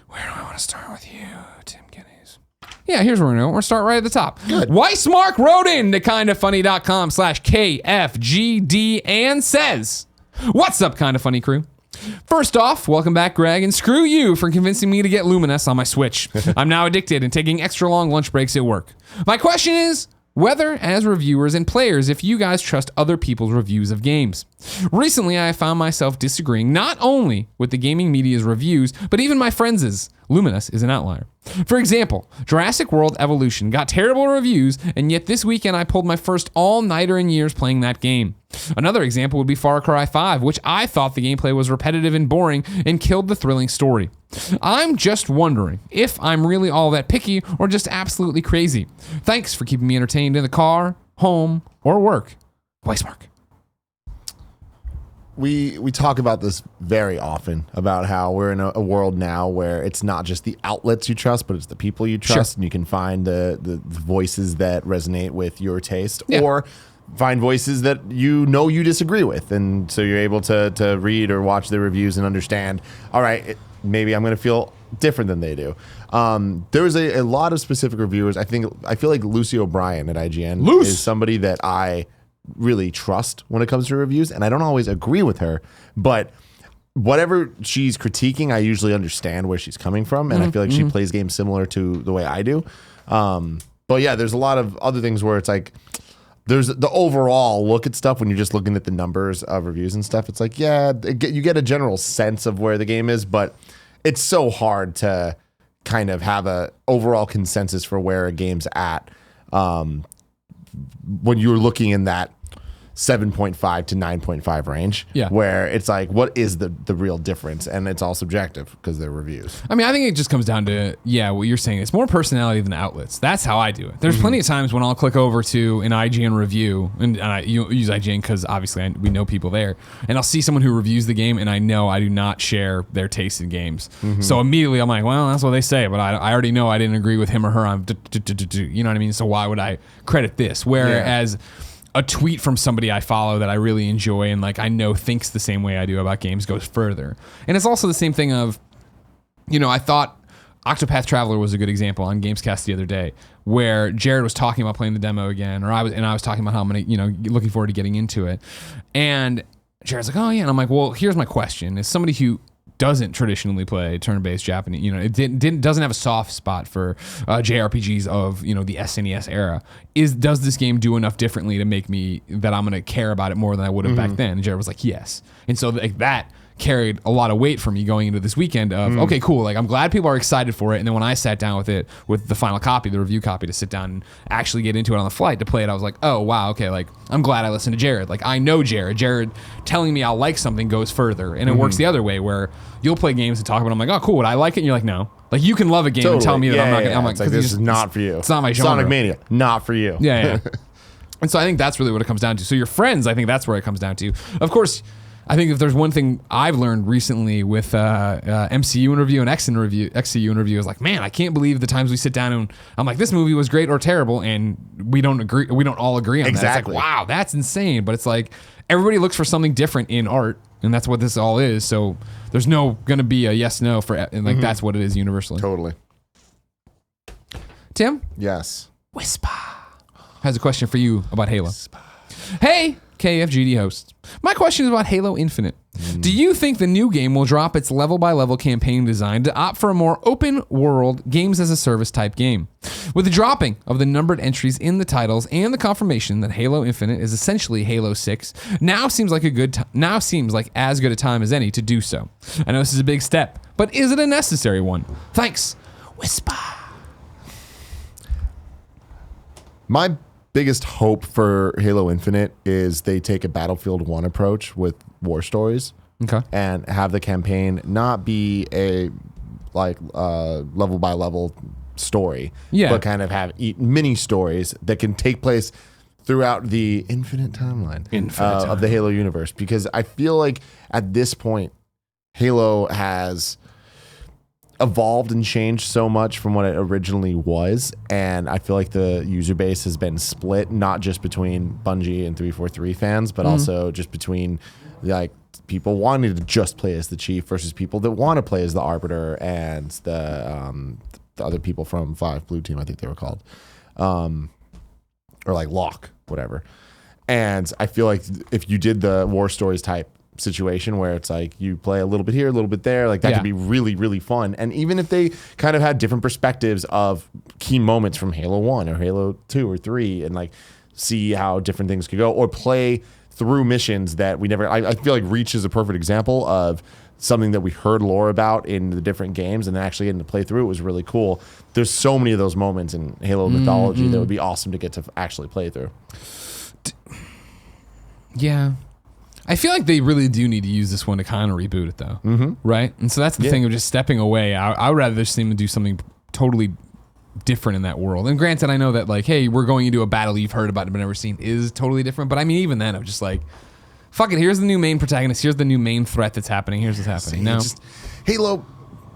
S1: Where do I want to start with you, Tim Guinness? Yeah, here's where we're going to start right at the top.
S2: Good.
S1: Weissmark wrote in to kindafunny.com/KFGD and says, "What's up, Kinda Funny crew? First off, welcome back, Greg, and screw you for convincing me to get Luminous on my Switch. I'm now addicted and taking extra long lunch breaks at work. My question is whether, as reviewers and players, if you guys trust other people's reviews of games. Recently, I found myself disagreeing not only with the gaming media's reviews, but even my friends'. Luminous is an outlier. For example, Jurassic World Evolution got terrible reviews, and yet this weekend I pulled my first all-nighter in years playing that game. Another example would be Far Cry 5, which I thought the gameplay was repetitive and boring and killed the thrilling story. I'm just wondering if I'm really all that picky or just absolutely crazy. Thanks for keeping me entertained in the car, home, or work. Weissmark."
S2: We talk about this very often, about how we're in a world now where it's not just the outlets you trust, but it's the people you trust, and you can find the voices that resonate with your taste, or find voices that you disagree with, and so you're able to read or watch the reviews and understand, all right, maybe I'm going to feel different than they do. There was a lot of specific reviewers. I feel like Lucy O'Brien at IGN is somebody that I really trust when it comes to reviews, and I don't always agree with her, but whatever she's critiquing, I usually understand where she's coming from, and I feel like she plays games similar to the way I do. But yeah, there's a lot of other things where it's like there's the overall look at stuff when you're just looking at the numbers of reviews and stuff. It's like, yeah, you get a general sense of where the game is, but it's so hard to kind of have a overall consensus for where a game's at when you're looking in that 7.5 to 9.5 range, where it's like, what is the real difference? And it's all subjective because they're reviews.
S1: I mean, I think it just comes down to, what you're saying. It's more personality than outlets. That's how I do it. There's plenty of times when I'll click over to an IGN review, and I use IGN because obviously we know people there, and I'll see someone who reviews the game, and I know I do not share their taste in games. So immediately I'm like, well, that's what they say, but I already know I didn't agree with him or her on, you know what I mean? So why would I credit this? Whereas a tweet from somebody I follow that I really enjoy and like I know thinks the same way I do about games goes further. And it's also the same thing of, I thought Octopath Traveler was a good example on Gamescast the other day, where Jared was talking about playing the demo again, or I was talking about how I'm gonna, looking forward to getting into it. And Jared's like, oh yeah, and I'm like, well, here's my question: as somebody who doesn't traditionally play turn-based Japanese, it doesn't have a soft spot for JRPGs of the SNES era. Does this game do enough differently to make me that I'm gonna care about it more than I would have back then? And Jared was like, yes. And so like that carried a lot of weight for me going into this weekend of, okay, cool. Like I'm glad people are excited for it. And then when I sat down with it, with the final copy, the review copy, to sit down and actually get into it on the flight to play it, I was like, oh wow, okay. Like I'm glad I listened to Jared. Like I know Jared. Jared telling me I'll like something goes further. And it works the other way where you'll play games and talk about it. I'm like, oh cool, would I like it? And you're like, no. Like you can love a game and tell me that I'm not gonna, I'm like,
S2: this is not for you.
S1: It's not my genre.
S2: Sonic Mania, not for you.
S1: Yeah. And so I think that's really what it comes down to. So your friends, I think that's where it comes down to. Of course, I think if there's one thing I've learned recently with MCU in review and XCU in review is like, man, I can't believe the times we sit down and I'm like, this movie was great or terrible, and we don't all agree on that. It's like, wow, that's insane. But it's like everybody looks for something different in art, and that's what this all is. So there's no gonna be a yes no for, and like that's what it is universally.
S2: Totally.
S1: Tim?
S2: Yes.
S1: Wispa has a question for you about Halo. Hey, KFGD host. My question is about Halo Infinite. Do you think the new game will drop its level-by-level campaign design to opt for a more open-world games-as-a-service type game? With the dropping of the numbered entries in the titles and the confirmation that Halo Infinite is essentially Halo 6, now seems like as good a time as any to do so. I know this is a big step, but is it a necessary one? Thanks, Wispa.
S2: My biggest hope for Halo Infinite is they take a Battlefield 1 approach with war stories.
S1: Okay.
S2: And have the campaign not be a level by level story, but kind of have mini stories that can take place throughout the infinite timeline of the Halo universe. Because I feel like at this point, Halo has evolved and changed so much from what it originally was, and I feel like the user base has been split, not just between Bungie and 343 fans, but also just between like people wanting to just play as the Chief versus people that want to play as the Arbiter and the other people from 5 Blue Team, I think they were called, or like Locke, whatever. And I feel like if you did the war stories type situation where it's like you play a little bit here, a little bit there, like that could be really, really fun. And even if they kind of had different perspectives of key moments from Halo 1 or Halo 2 or 3 and like see how different things could go, or play through missions that we never, I feel like Reach is a perfect example of something that we heard lore about in the different games and then actually getting to play through it was really cool. There's so many of those moments in Halo mythology that would be awesome to get to actually play through.
S1: Yeah. I feel like they really do need to use this one to kind of reboot it, though, right? And so that's the thing of just stepping away. I would rather just see them do something totally different in that world. And granted, I know that like, hey, we're going into a battle you've heard about but never seen is totally different. But I mean, even then, I'm just like, fuck it. Here's the new main protagonist. Here's the new main threat that's happening. Here's what's happening. No,
S2: Halo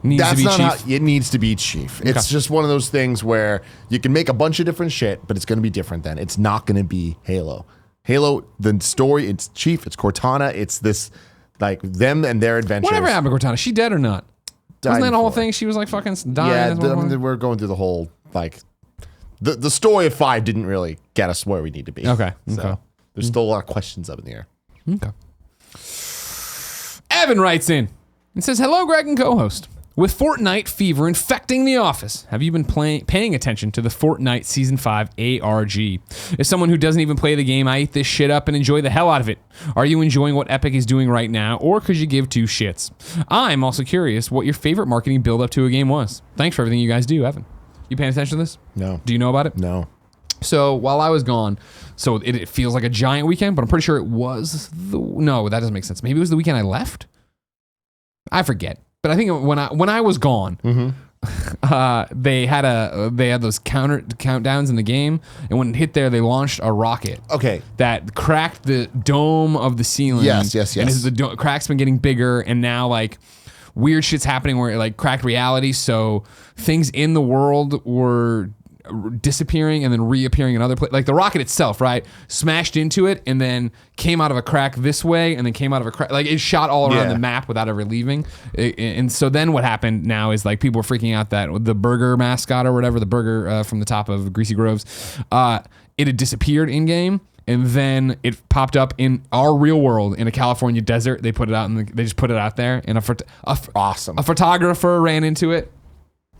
S1: needs to be Chief.
S2: How it needs to be Chief. It's just one of those things where you can make a bunch of different shit, but it's going to be different. Then it's not going to be Halo. Halo, the story, it's Chief, it's Cortana, it's this, like, them and their adventures.
S1: Whatever happened to Cortana? She dead or not? Wasn't that the whole thing? She was like fucking dying.
S2: Yeah, we're going through the whole, like, the story of 5 didn't really get us where we need to be.
S1: Okay.
S2: So there's still a lot of questions up in the air.
S1: Okay. Evan writes in and says, hello, Greg and co-host. With Fortnite fever infecting the office, have you been paying attention to the Fortnite Season 5 ARG? As someone who doesn't even play the game, I eat this shit up and enjoy the hell out of it. Are you enjoying what Epic is doing right now, or could you give two shits? I'm also curious what your favorite marketing build-up to a game was. Thanks for everything you guys do, Evan. You paying attention to this?
S2: No.
S1: Do you know about it?
S2: No.
S1: So while I was gone, so it feels like a giant weekend, but I'm pretty sure it was no, that doesn't make sense. Maybe it was the weekend I left? I forget. But I think when I was gone, they had those countdowns in the game, and when it hit there, they launched a rocket.
S2: Okay.
S1: That cracked the dome of the ceiling.
S2: Yes.
S1: And the crack's been getting bigger, and now like weird shit's happening where it like cracked reality. So things in the world were disappearing and then reappearing in other places. Like the rocket itself, right? Smashed into it and then came out of a crack this way and then came out of a crack. Like it shot all around the map without ever leaving. And so then what happened now is like people were freaking out that the burger mascot or whatever, the burger from the top of Greasy Groves, it had disappeared in game. And then it popped up in our real world in a California desert. They put it out and they just put it out there. And
S2: awesome.
S1: A photographer ran into it,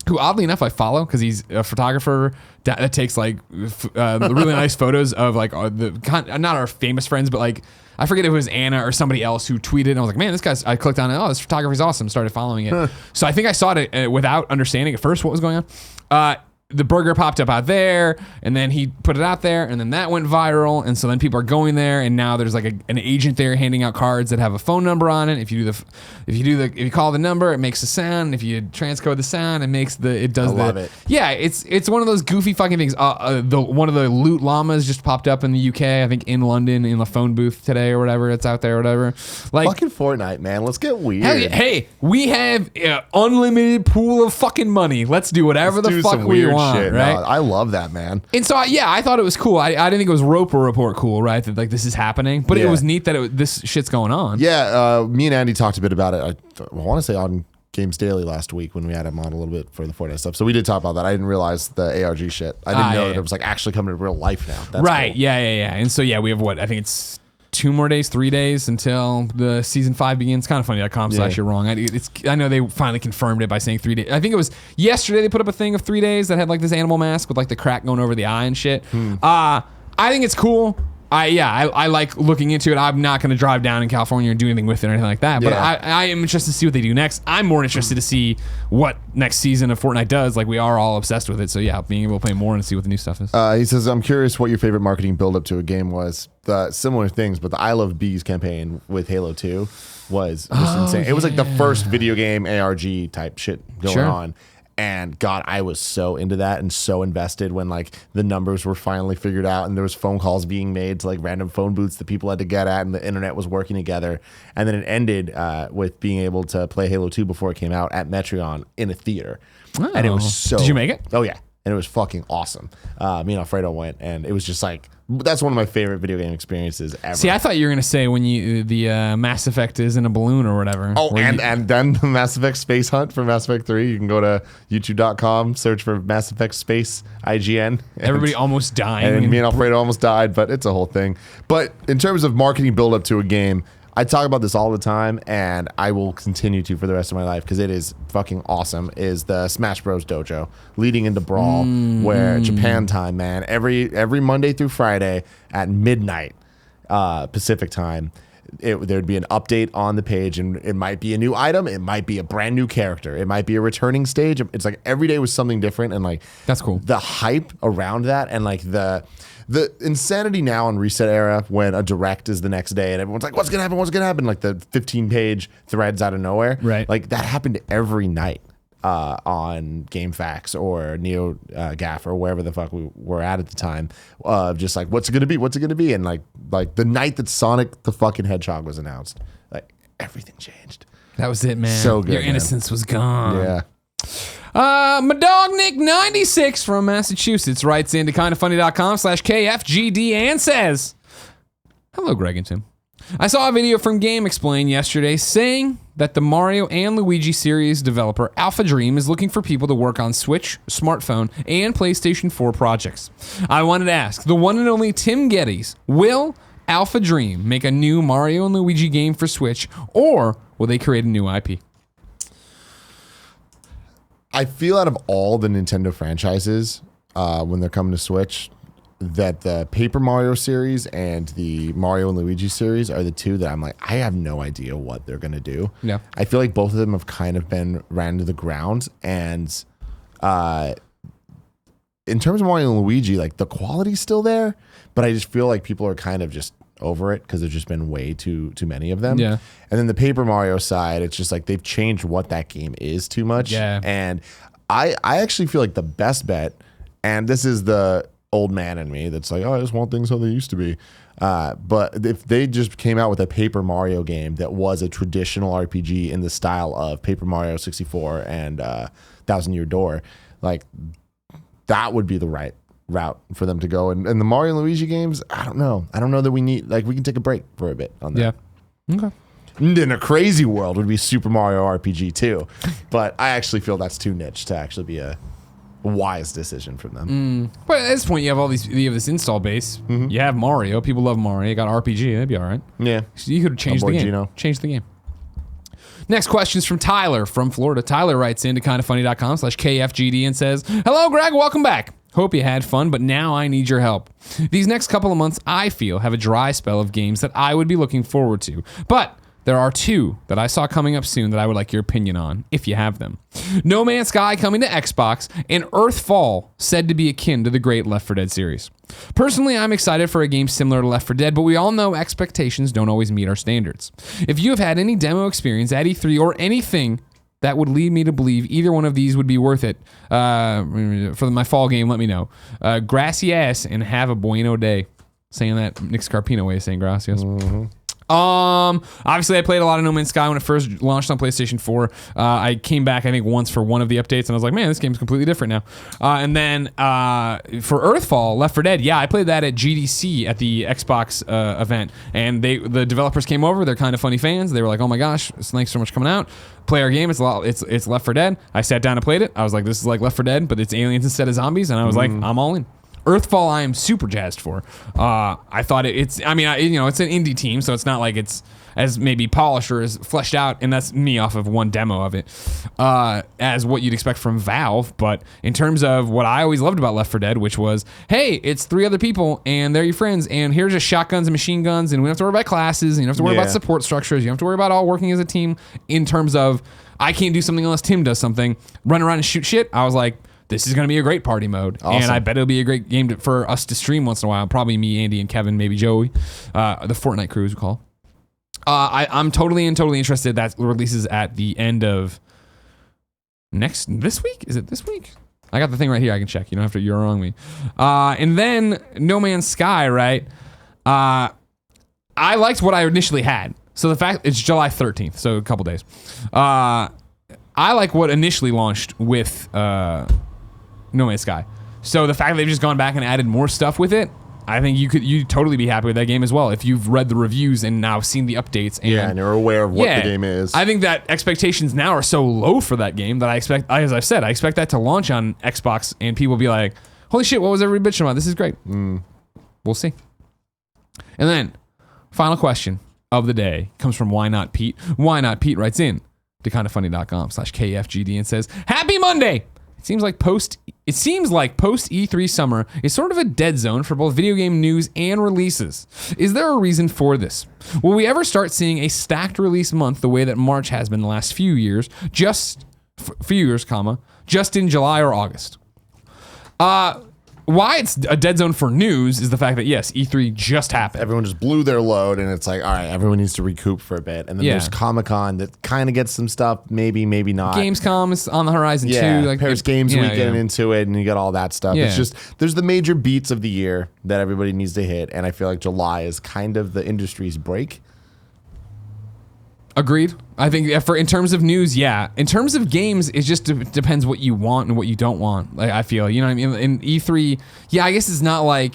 S1: who oddly enough I follow because he's a photographer that takes like really nice photos of like not our famous friends, but like I forget if it was Anna or somebody else who tweeted. And I was like, man, this guy's. I clicked on it. Oh, this photography's awesome. Started following it. So I think I saw it without understanding at first what was going on. The burger popped up out there, and then he put it out there, and then that went viral, and so then people are going there, and now there's like an agent there handing out cards that have a phone number on it. If you call the number, it makes a sound. If you transcode the sound, it does. I love it. Yeah, it's one of those goofy fucking things. One of the loot llamas just popped up in the UK, I think in London in the phone booth today or whatever. It's out there or whatever. Like
S2: fucking Fortnite, man. Let's get weird.
S1: Hell yeah. Hey, we have unlimited pool of fucking money. Let's do whatever the fuck we want. Shit. Right?
S2: No, I love that, man.
S1: And so, I thought it was cool. I didn't think it was Roper Report cool, right? That like this is happening, but it was neat that this shit's going on.
S2: Yeah, me and Andy talked a bit about it. I want to say on Games Daily last week when we had him on a little bit for the Fortnite stuff. So we did talk about that. I didn't realize the ARG shit. I didn't know that it was like actually coming to real life now. That's
S1: right.
S2: Cool.
S1: Yeah. And so we have I think it's 3 days until the season 5 begins. Kind of funny.com/you're wrong. I know they finally confirmed it by saying 3 days. I think it was yesterday they put up a thing of 3 days that had like this animal mask with like the crack going over the eye and shit. I think it's cool. I like looking into it. I'm not going to drive down in California and do anything with it or anything like that. But I am interested to see what they do next. I'm more interested to see what next season of Fortnite does. Like we are all obsessed with it. So being able to play more and see what the new stuff is.
S2: He says, I'm curious what your favorite marketing build-up to a game was. The similar things, but the I Love Bees campaign with Halo 2 was just insane. It was like the first video game ARG type shit going on. And God, I was so into that and so invested when like the numbers were finally figured out and there was phone calls being made to like random phone booths that people had to get at and the internet was working together. And then it ended with being able to play Halo 2 before it came out at Metreon in a theater.
S1: Oh.
S2: And it was so...
S1: Did you make it?
S2: Oh, yeah. And it was fucking awesome. Me and Alfredo went and it was just like... That's one of my favorite video game experiences ever.
S1: See, I thought you were gonna say when the Mass Effect is in a balloon or whatever.
S2: Oh, and then the Mass Effect Space Hunt for Mass Effect 3. You can go to youtube.com, search for Mass Effect Space IGN.
S1: Everybody almost dying.
S2: And me and Alfredo almost died, but it's a whole thing. But in terms of marketing build up to a game, I talk about this all the time, and I will continue to for the rest of my life because it is fucking awesome, is the Smash Bros. Dojo leading into Brawl, where Japan time, man, every Monday through Friday at midnight Pacific time, there'd be an update on the page, and it might be a new item, it might be a brand new character, it might be a returning stage. It's like every day was something different, and like
S1: that's cool.
S2: The hype around that, and like the insanity now in Reset Era when a direct is the next day and everyone's like, what's gonna happen? Like the 15-page threads out of nowhere.
S1: Right.
S2: Like that happened every night on GameFAQs or NeoGAF or wherever the fuck we were at the time. Just like, what's it gonna be? And like the night that Sonic the fucking Hedgehog was announced, like everything changed.
S1: That was it, man.
S2: So good.
S1: Your innocence was gone.
S2: Yeah.
S1: My dog Nick96 from Massachusetts writes into kindoffunny.com/KFGD and says, hello, Greg and Tim. I saw a video from Game Explain yesterday saying that the Mario and Luigi series developer AlphaDream is looking for people to work on Switch, smartphone, and PlayStation 4 projects. I wanted to ask, the one and only Tim Geddes, will AlphaDream make a new Mario and Luigi game for Switch, or will they create a new IP?
S2: I feel out of all the Nintendo franchises, when they're coming to Switch, that the Paper Mario series and the Mario and Luigi series are the two that I'm like, I have no idea what they're going to do.
S1: Yeah.
S2: I feel like both of them have kind of been ran to the ground. And in terms of Mario and Luigi, like the quality's still there, but I just feel like people are kind of just over it because there's just been way too many of them.
S1: Yeah.
S2: And then the Paper Mario side, it's just like they've changed what that game is too much.
S1: Yeah.
S2: And I actually feel like the best bet, and this is the old man in me that's like, oh, I just want things how they used to be. But if they just came out with a Paper Mario game that was a traditional RPG in the style of Paper Mario 64 and Thousand Year Door, like that would be the right route for them to go. And the Mario and Luigi games, I don't know. I don't know that we need, like, we can take a break for a bit on that.
S1: Yeah. Okay.
S2: And in a crazy world would be Super Mario RPG 2. But I actually feel that's too niche to actually be a wise decision from them.
S1: But at this point, you have this install base. You have Mario. People love Mario. You got RPG. That'd be all right.
S2: Yeah.
S1: So you could change the game.
S2: Gino.
S1: Change the game. Next question is from Tyler from Florida. Tyler writes into kindoffunny.com/KFGD and says, "Hello, Greg. Welcome back. Hope you had fun, but now I need your help. These next couple of months, I feel, have a dry spell of games that I would be looking forward to. But there are two that I saw coming up soon that I would like your opinion on, if you have them. No Man's Sky coming to Xbox, and Earthfall said to be akin to the great Left 4 Dead series. Personally, I'm excited for a game similar to Left 4 Dead, but we all know expectations don't always meet our standards. If you have had any demo experience at E3 or anything that would lead me to believe either one of these would be worth it for my fall game, let me know. Grassy ass and have a bueno day." Saying that Nick Scarpino way of saying gracias. Obviously I played a lot of No Man's Sky when it first launched on PlayStation 4. I came back, I think, once for one of the updates, and I was like, man, this game's completely different now. And then for Earthfall, Left 4 Dead, yeah, I played that at GDC at the Xbox event, and the developers came over. They're kind of funny fans. They were like, oh my gosh, thanks so much for coming out. Play our game. It's Left 4 Dead. I sat down and played it. I was like, this is like Left 4 Dead, but it's aliens instead of zombies, and I was like, I'm all in. Earthfall, I am super jazzed for. I thought it's an indie team, so it's not like it's as maybe polished or as fleshed out, and that's me off of one demo of it, as what you'd expect from Valve. But in terms of what I always loved about Left 4 Dead, which was, hey, it's 3 other people, and they're your friends, and here's just shotguns and machine guns, and we don't have to worry about classes, and you don't have to worry about support structures, you don't have to worry about all working as a team in terms of, I can't do something unless Tim does something, run around and shoot shit. I was like, this is going to be a great party mode. Awesome. And I bet it'll be a great game for us to stream once in a while. Probably me, Andy, and Kevin, maybe Joey. The Fortnite crew, as we call. I'm totally interested. That releases at the end of this week? Is it this week? I got the thing right here. I can check. You don't have to you're wrong me. And then No Man's Sky, right? I liked what I initially had. So the fact it's July 13th, so a couple days. I like what initially launched with No Man's Sky. So the fact that they've just gone back and added more stuff with it, I think you'd totally be happy with that game as well if you've read the reviews and now seen the updates. And
S2: you're aware of what the game is.
S1: I think that expectations now are so low for that game that I expect that to launch on Xbox and people will be like, holy shit, what was everybody bitching about? This is great. We'll see. And then, final question of the day comes from WhyNotPete. WhyNotPete writes in to kindoffunny.com/KFGD and says, "Happy Monday! It seems like post E3 summer is sort of a dead zone for both video game news and releases. Is there a reason for this? Will we ever start seeing a stacked release month the way that March has been the last few years, just in July or August?" Why it's a dead zone for news is the fact that, yes, E3 just happened.
S2: Everyone just blew their load, and it's like, all right, everyone needs to recoup for a bit. And then there's Comic-Con that kind of gets some stuff, maybe not.
S1: Gamescom is on the horizon, too. Like
S2: Paris Games Week getting into it, and you got all that stuff.
S1: Yeah.
S2: It's just, there's the major beats of the year that everybody needs to hit, and I feel like July is kind of the industry's break.
S1: Agreed. I think in terms of news, yeah. In terms of games, it just depends what you want and what you don't want. Like, I feel, you know what I mean? In E3, yeah, I guess it's not like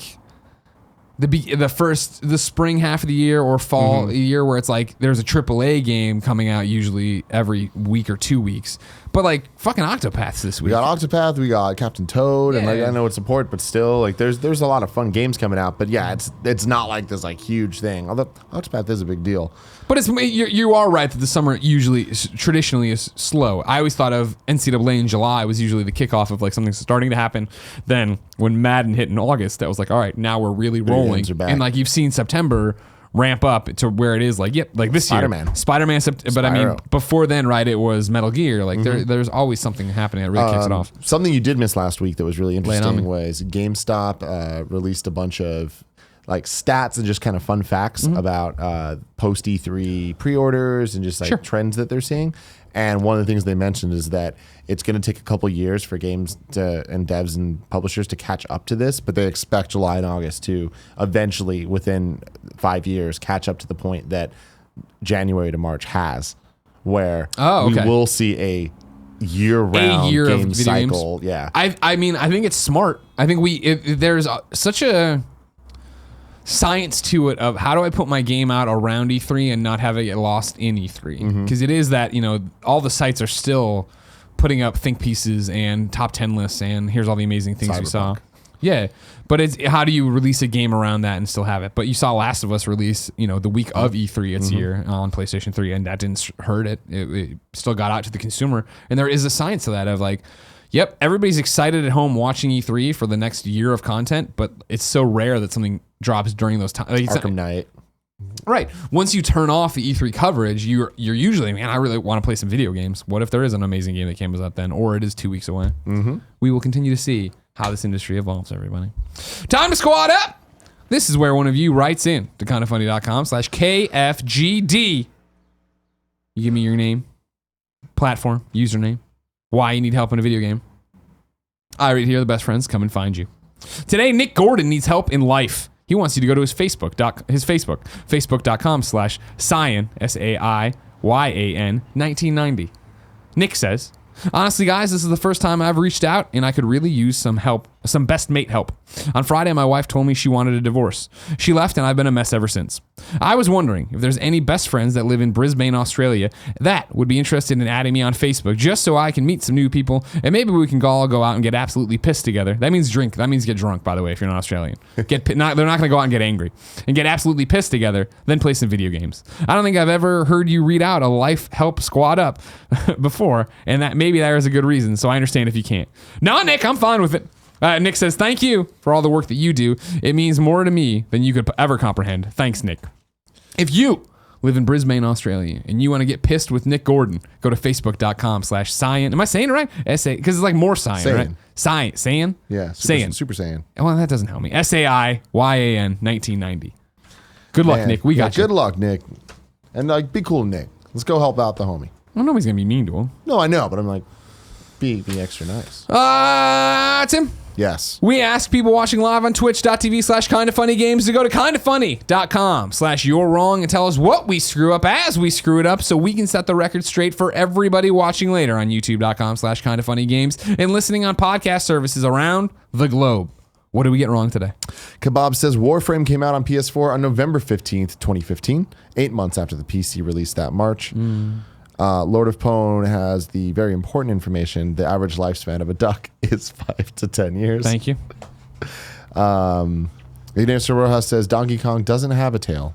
S1: the spring half of the year or fall year where it's like there's a AAA game coming out usually every week or 2 weeks. But like fucking Octopath's this week.
S2: We got Octopath, we got Captain Toad, and like I know it's support, but still like there's a lot of fun games coming out. But yeah, it's not like this like huge thing. Although Octopath is a big deal.
S1: But you are right that the summer traditionally is slow. I always thought of NCAA in July was usually the kickoff of like something starting to happen. Then when Madden hit in August, that was like, all right, now we're really rolling. And like you've seen September ramp up to where it is like, yep, like this year. Spider-Man. But I mean, before then, right, it was Metal Gear. Like there's always something happening that really kicks it off.
S2: Something you did miss last week that was really interesting was GameStop released a bunch of like stats and just kind of fun facts about post E3 pre-orders and just like trends that they're seeing. And one of the things they mentioned is that it's going to take a couple years for games and devs and publishers to catch up to this, but they expect July and August to eventually, within 5 years, catch up to the point that January to March has, where we will see a year-round
S1: year
S2: game
S1: of video
S2: cycle.
S1: games.
S2: Yeah.
S1: I mean, I think it's smart. I think there's such a science to it of how do I put my game out around E3 and not have it get lost in E3? Because it is that, all the sites are still putting up think pieces and top 10 lists and here's all the amazing things we saw. Yeah, but it's how do you release a game around that and still have it? But you saw Last of Us release, the week of E3 its year on PlayStation 3, and that didn't hurt it. It still got out to the consumer, and there is a science to that of like, yep, everybody's excited at home watching E3 for the next year of content, but it's so rare that something drops during those times. Like,
S2: Arkham Knight.
S1: Right. Once you turn off the E3 coverage, you're usually, man, I really want to play some video games. What if there is an amazing game that comes out then, or it is 2 weeks away? We will continue to see how this industry evolves, everybody. Time to squad up. This is where one of you writes in to kindoffunny.com/KFGD. You give me your name, platform, username, why you need help in a video game. I read here, the best friends come and find you. Today, Nick Gordon needs help in life. He wants you to go to his Facebook, facebook.com/Saiyan, SAIYAN 1990. Nick says, honestly, guys, this is the first time I've reached out and I could really use some help, some best mate help. On Friday, my wife told me she wanted a divorce. She left and I've been a mess ever since. I was wondering if there's any best friends that live in Brisbane, Australia that would be interested in adding me on Facebook just so I can meet some new people and maybe we can all go out and get absolutely pissed together. That means drink. That means get drunk, by the way, if you're not Australian. They're not going to go out and get angry and get absolutely pissed together, then play some video games. I don't think I've ever heard you read out a life help squad up before, and that maybe there is a good reason, so I understand if you can't. No, Nick, I'm fine with it. Nick says, thank you for all the work that you do. It means more to me than you could ever comprehend. Thanks, Nick. If you live in Brisbane, Australia, and you want to get pissed with Nick Gordon, go to facebook.com/Saiyan. Am I saying it right? S-A, because it's like more Saiyan, right? Saiyan?
S2: Yeah.
S1: Super
S2: Saiyan.
S1: Well, that doesn't help me. SAIYAN 1990. Good luck, Nick. We got you.
S2: Good luck, Nick. And be cool, Nick. Let's go help out the homie.
S1: Well, nobody's going to be mean to him.
S2: No, I know, but I'm like, be extra nice.
S1: Tim?
S2: Yes.
S1: We ask people watching live on twitch.tv/kindoffunnygames to go to kindoffunny.com/you're wrong and tell us what we screw up as we screw it up so we can set the record straight for everybody watching later on youtube.com/kindoffunnygames and listening on podcast services around the globe. What did we get wrong today?
S2: Kebab says Warframe came out on PS4 on November 15th, 2015, 8 months after the PC released that March. Lord of Pone has the very important information. The average lifespan of a duck is 5 to 10 years.
S1: Thank you.
S2: Ignacio Rojas says Donkey Kong doesn't have a tail.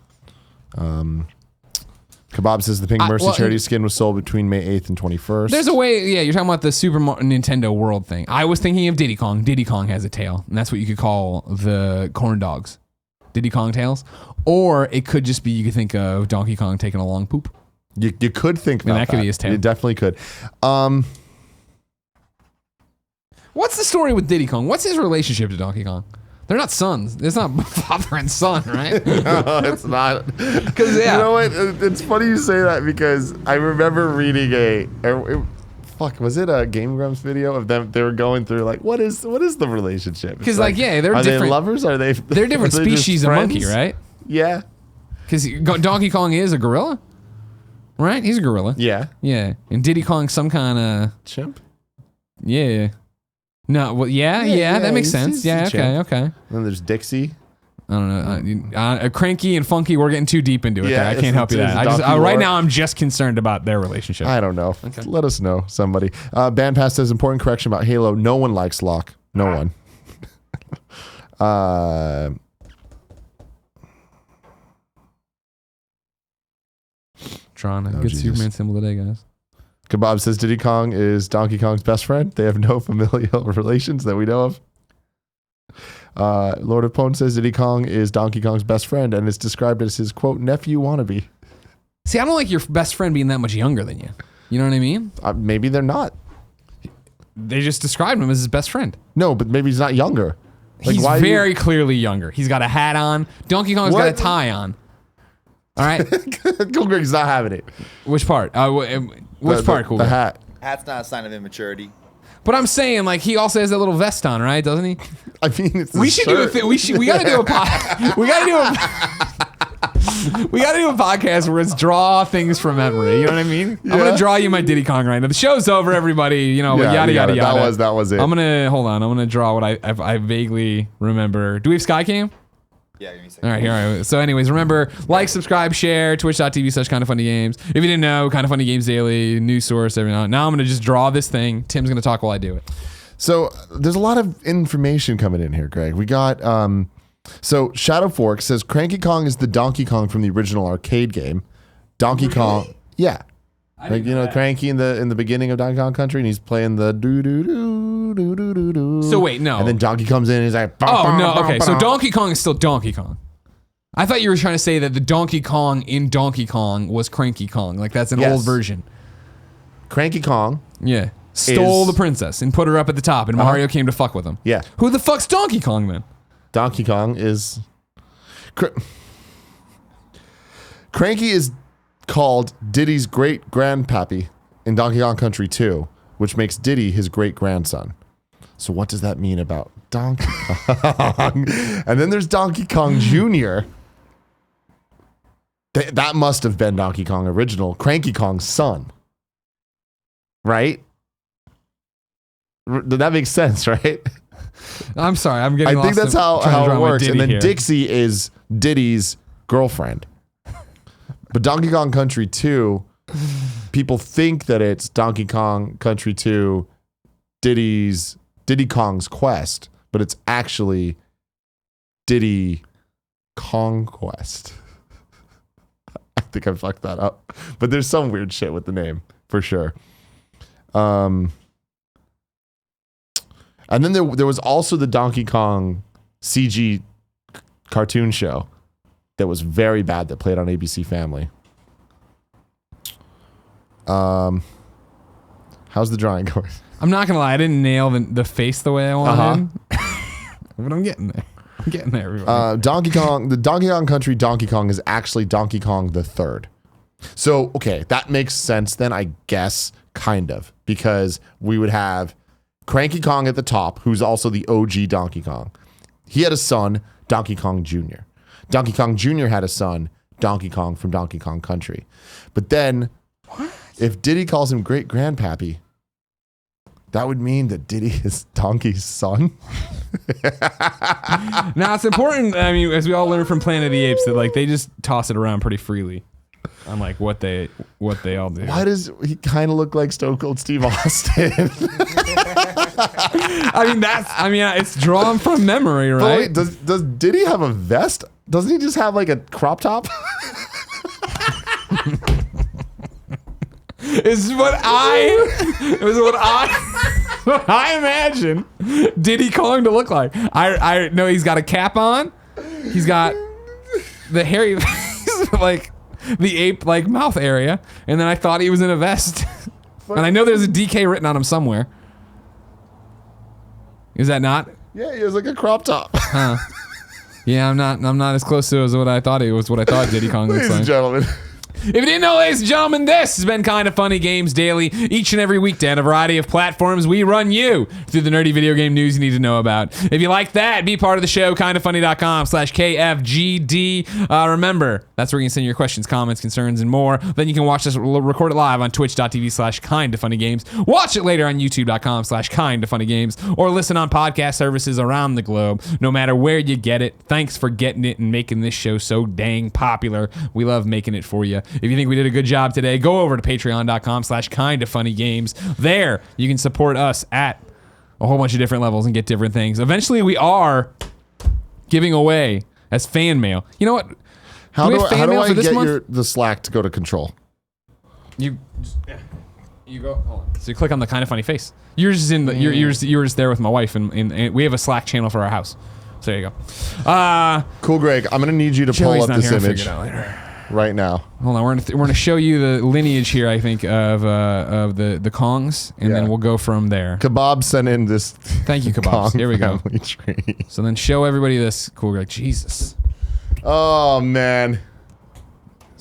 S2: Kebab says the Pink Mercy charity skin was sold between May 8th and 21st.
S1: There's a way, yeah, you're talking about the Super Nintendo World thing. I was thinking of Diddy Kong. Diddy Kong has a tail, and that's what you could call the corn dogs. Diddy Kong tails. Or it could just be, you could think of Donkey Kong taking a long poop.
S2: You could think about that.
S1: That could be his tail.
S2: You definitely could.
S1: What's the story with Diddy Kong? What's his relationship to Donkey Kong? They're not sons. It's not father and son, right?
S2: No, it's not.
S1: Because
S2: You know what? It's funny you say that because I remember reading was it a Game Grumps video of them? They were going through like, what is the relationship?
S1: Because they're different.
S2: Are they lovers? Are they?
S1: They're different species of monkey, right?
S2: Yeah.
S1: Because Donkey Kong is a gorilla, right? He's a gorilla.
S2: Yeah.
S1: Yeah. And Diddy Kong's some kind of
S2: chimp.
S1: Yeah. No. Well. Yeah. That makes sense. Yeah. Okay.
S2: And then there's Dixie.
S1: I don't know. Cranky and Funky. We're getting too deep into it. Yeah, I can't help you that. Right now, I'm just concerned about their relationship.
S2: I don't know. Okay. Let us know, somebody. Bandpass says important correction about Halo. No one likes Locke. No one.
S1: Trying to good Superman symbol today, guys.
S2: Kebab says Diddy Kong is Donkey Kong's best friend. They have no familial relations that we know of. Lord of Pone says Diddy Kong is Donkey Kong's best friend and is described as his, quote, nephew wannabe.
S1: See, I don't like your best friend being that much younger than you. You know what I mean?
S2: Maybe they're not.
S1: They just described him as his best friend.
S2: No, but maybe he's not younger.
S1: Like, he's very clearly younger. He's got a hat on. Donkey Kong's got a tie on. All right?
S2: Cool Greg's not having it.
S1: Which part? Which part, Cool Greg?
S2: The hat.
S3: Hat's not a sign of immaturity.
S1: But I'm saying, like, he also has that little vest on, right? Doesn't he?
S2: I mean, it's
S1: we should do a thing. We gotta do a pod. We gotta do a. We got to do a podcast where it's draw things from memory. You know what I mean? Yeah. I'm going to draw you my Diddy Kong right now. The show's over, everybody. You know, yada, yada, yada.
S2: That was it.
S1: I'm going to draw what I vaguely remember. Do we have Skycam?
S3: Yeah, give me a second.
S1: All right, here. So anyways, remember, like, subscribe, share, twitch.tv/kindoffunnygames. If you didn't know, Kind of Funny Games Daily, news source, every now. Now I'm going to just draw this thing. Tim's going to talk while I do it.
S2: So there's a lot of information coming in here, Greg. We got, so Shadow Fork says Cranky Kong is the Donkey Kong from the original arcade game. Donkey Kong, yeah. Like, you know, Cranky in the beginning of Donkey Kong Country, and he's playing the do-do-do.
S1: So wait, no.
S2: And then Donkey comes in and he's like,
S1: oh, no, okay. So Donkey Kong is still Donkey Kong. I thought you were trying to say that the Donkey Kong in Donkey Kong was Cranky Kong. Like, that's an old version.
S2: Cranky Kong.
S1: Yeah. Stole the princess and put her up at the top, and Mario came to fuck with him.
S2: Yeah.
S1: Who the fuck's Donkey Kong, then?
S2: Donkey Kong is... Cranky is called Diddy's great-grandpappy in Donkey Kong Country 2, which makes Diddy his great-grandson. So what does that mean about Donkey Kong? And then there's Donkey Kong Jr. That must have been Donkey Kong original, Cranky Kong's son. Right? That makes sense, right?
S1: I'm sorry, I'm getting lost.
S2: I think that's how it works. And then Dixie is Diddy's girlfriend. But Donkey Kong Country 2, people think that it's Donkey Kong Country 2, Diddy Kong's Quest, but it's actually Diddy Conquest. I think I fucked that up. But there's some weird shit with the name, for sure. And then there was also the Donkey Kong CG cartoon show that was very bad that played on ABC Family. How's the drawing going?
S1: I'm not gonna lie, I didn't nail the face the way I wanted. But I'm getting there. Everybody.
S2: Donkey Kong, the Donkey Kong Country Donkey Kong is actually Donkey Kong the Third. So, okay, that makes sense then, I guess, kind of, because we would have Cranky Kong at the top, who's also the OG Donkey Kong. He had a son, Donkey Kong Jr. Donkey Kong Jr. had a son, Donkey Kong from Donkey Kong Country. But then, if Diddy calls him great-grandpappy, that would mean that Diddy is Donkey's son?
S1: Now, it's important, I mean, as we all learned from Planet of the Apes, that like they just toss it around pretty freely on like what they all do.
S2: Why does he kind of look like Stone Cold Steve Austin?
S1: I mean, it's drawn from memory, right?
S2: Wait, does Diddy have a vest? Doesn't he just have like a crop top?
S1: Is what I imagine Diddy Kong to look like. I know he's got a cap on. He's got the hairy, like the ape like mouth area, and then I thought he was in a vest. And I know there's a DK written on him somewhere. Is that not?
S2: Yeah, he has like a crop top.
S1: Huh. Yeah, I'm not as close to it as what I thought it was. What I thought Diddy Kong looks like.
S2: Ladies and gentlemen.
S1: If you didn't know, ladies and gentlemen, this has been Kind of Funny Games Daily. Each and every weekday on a variety of platforms, we run you through the nerdy video game news you need to know about. If you like that, be part of the show, kindoffunny.com/KFGD. Remember, that's where you can send your questions, comments, concerns, and more. Then you can watch us record it live on twitch.tv/kindoffunnygames. Watch it later on youtube.com/kindoffunnygames, or listen on podcast services around the globe. No matter where you get it, thanks for getting it and making this show so dang popular. We love making it for you. If you think we did a good job today, go over to patreon.com/kindoffunnygames. There, you can support us at a whole bunch of different levels and get different things. Eventually, we are giving away as fan mail. You know what?
S2: How do I get the Slack to go to control?
S1: You go. Hold on. So you click on the Kind of Funny face. You're just in the. You're just there with my wife, and we have a Slack channel for our house. So there you go.
S2: Cool, Greg. I'm gonna need you to pull up this image right now.
S1: Hold on, we're gonna show you the lineage here, I think, of the Kongs, and then we'll go from there.
S2: Kebab sent in this.
S1: Thank you, Kebabs. Here we go.
S2: Tree.
S1: So then show everybody this. Cool, Greg. Jesus.
S2: Oh man.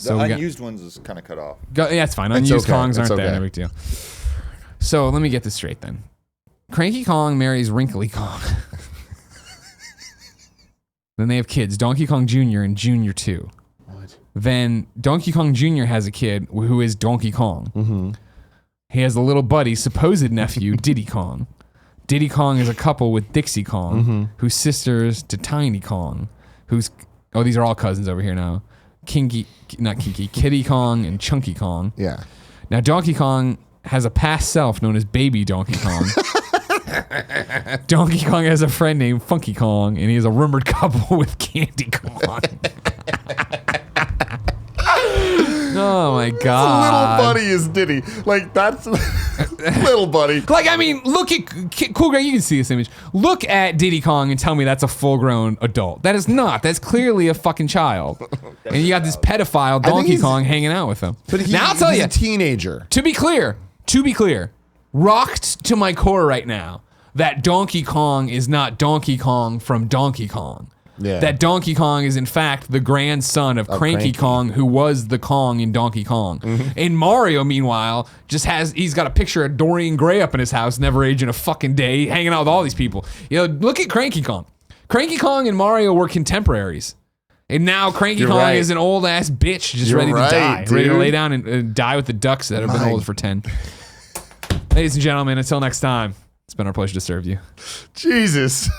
S3: The unused ones is kind of cut off.
S1: Yeah, it's fine. Unused Kongs aren't there. No big deal. So let me get this straight then. Cranky Kong marries Wrinkly Kong. Then they have kids, Donkey Kong Jr. and Junior 2.
S2: What?
S1: Then Donkey Kong Jr. has a kid who is Donkey Kong.
S2: Mm-hmm.
S1: He has a little buddy, supposed nephew, Diddy Kong. Diddy Kong is a couple with Dixie Kong, who's sisters to Tiny Kong, these are all cousins over here now. Kitty Kong and Chunky Kong.
S2: Yeah.
S1: Now Donkey Kong has a past self known as Baby Donkey Kong. Donkey Kong has a friend named Funky Kong, and he has a rumored couple with Candy Kong. Oh my god!
S2: Little buddy is Diddy. Like that's little buddy.
S1: Like I mean, look at Cool Greg. You can see this image. Look at Diddy Kong and tell me that's a full-grown adult. That is not. That's clearly a fucking child. And you got this pedophile Donkey Kong hanging out with him.
S2: But
S1: now I'll tell you,
S2: a teenager.
S1: To be clear, rocked to my core right now that Donkey Kong is not Donkey Kong from Donkey Kong.
S2: Yeah.
S1: That Donkey Kong is in fact the grandson of Cranky Kong, who was the Kong in Donkey Kong. And Mario, meanwhile, he's got a picture of Dorian Gray up in his house, never aging a fucking day, hanging out with all these people. Look at Cranky Kong. Cranky Kong and Mario were contemporaries. And now Cranky Kong is an old ass bitch just ready to die. Dude. Ready to lay down and die with the ducks that have been old for 10. Ladies and gentlemen, until next time, it's been our pleasure to serve you.
S2: Jesus.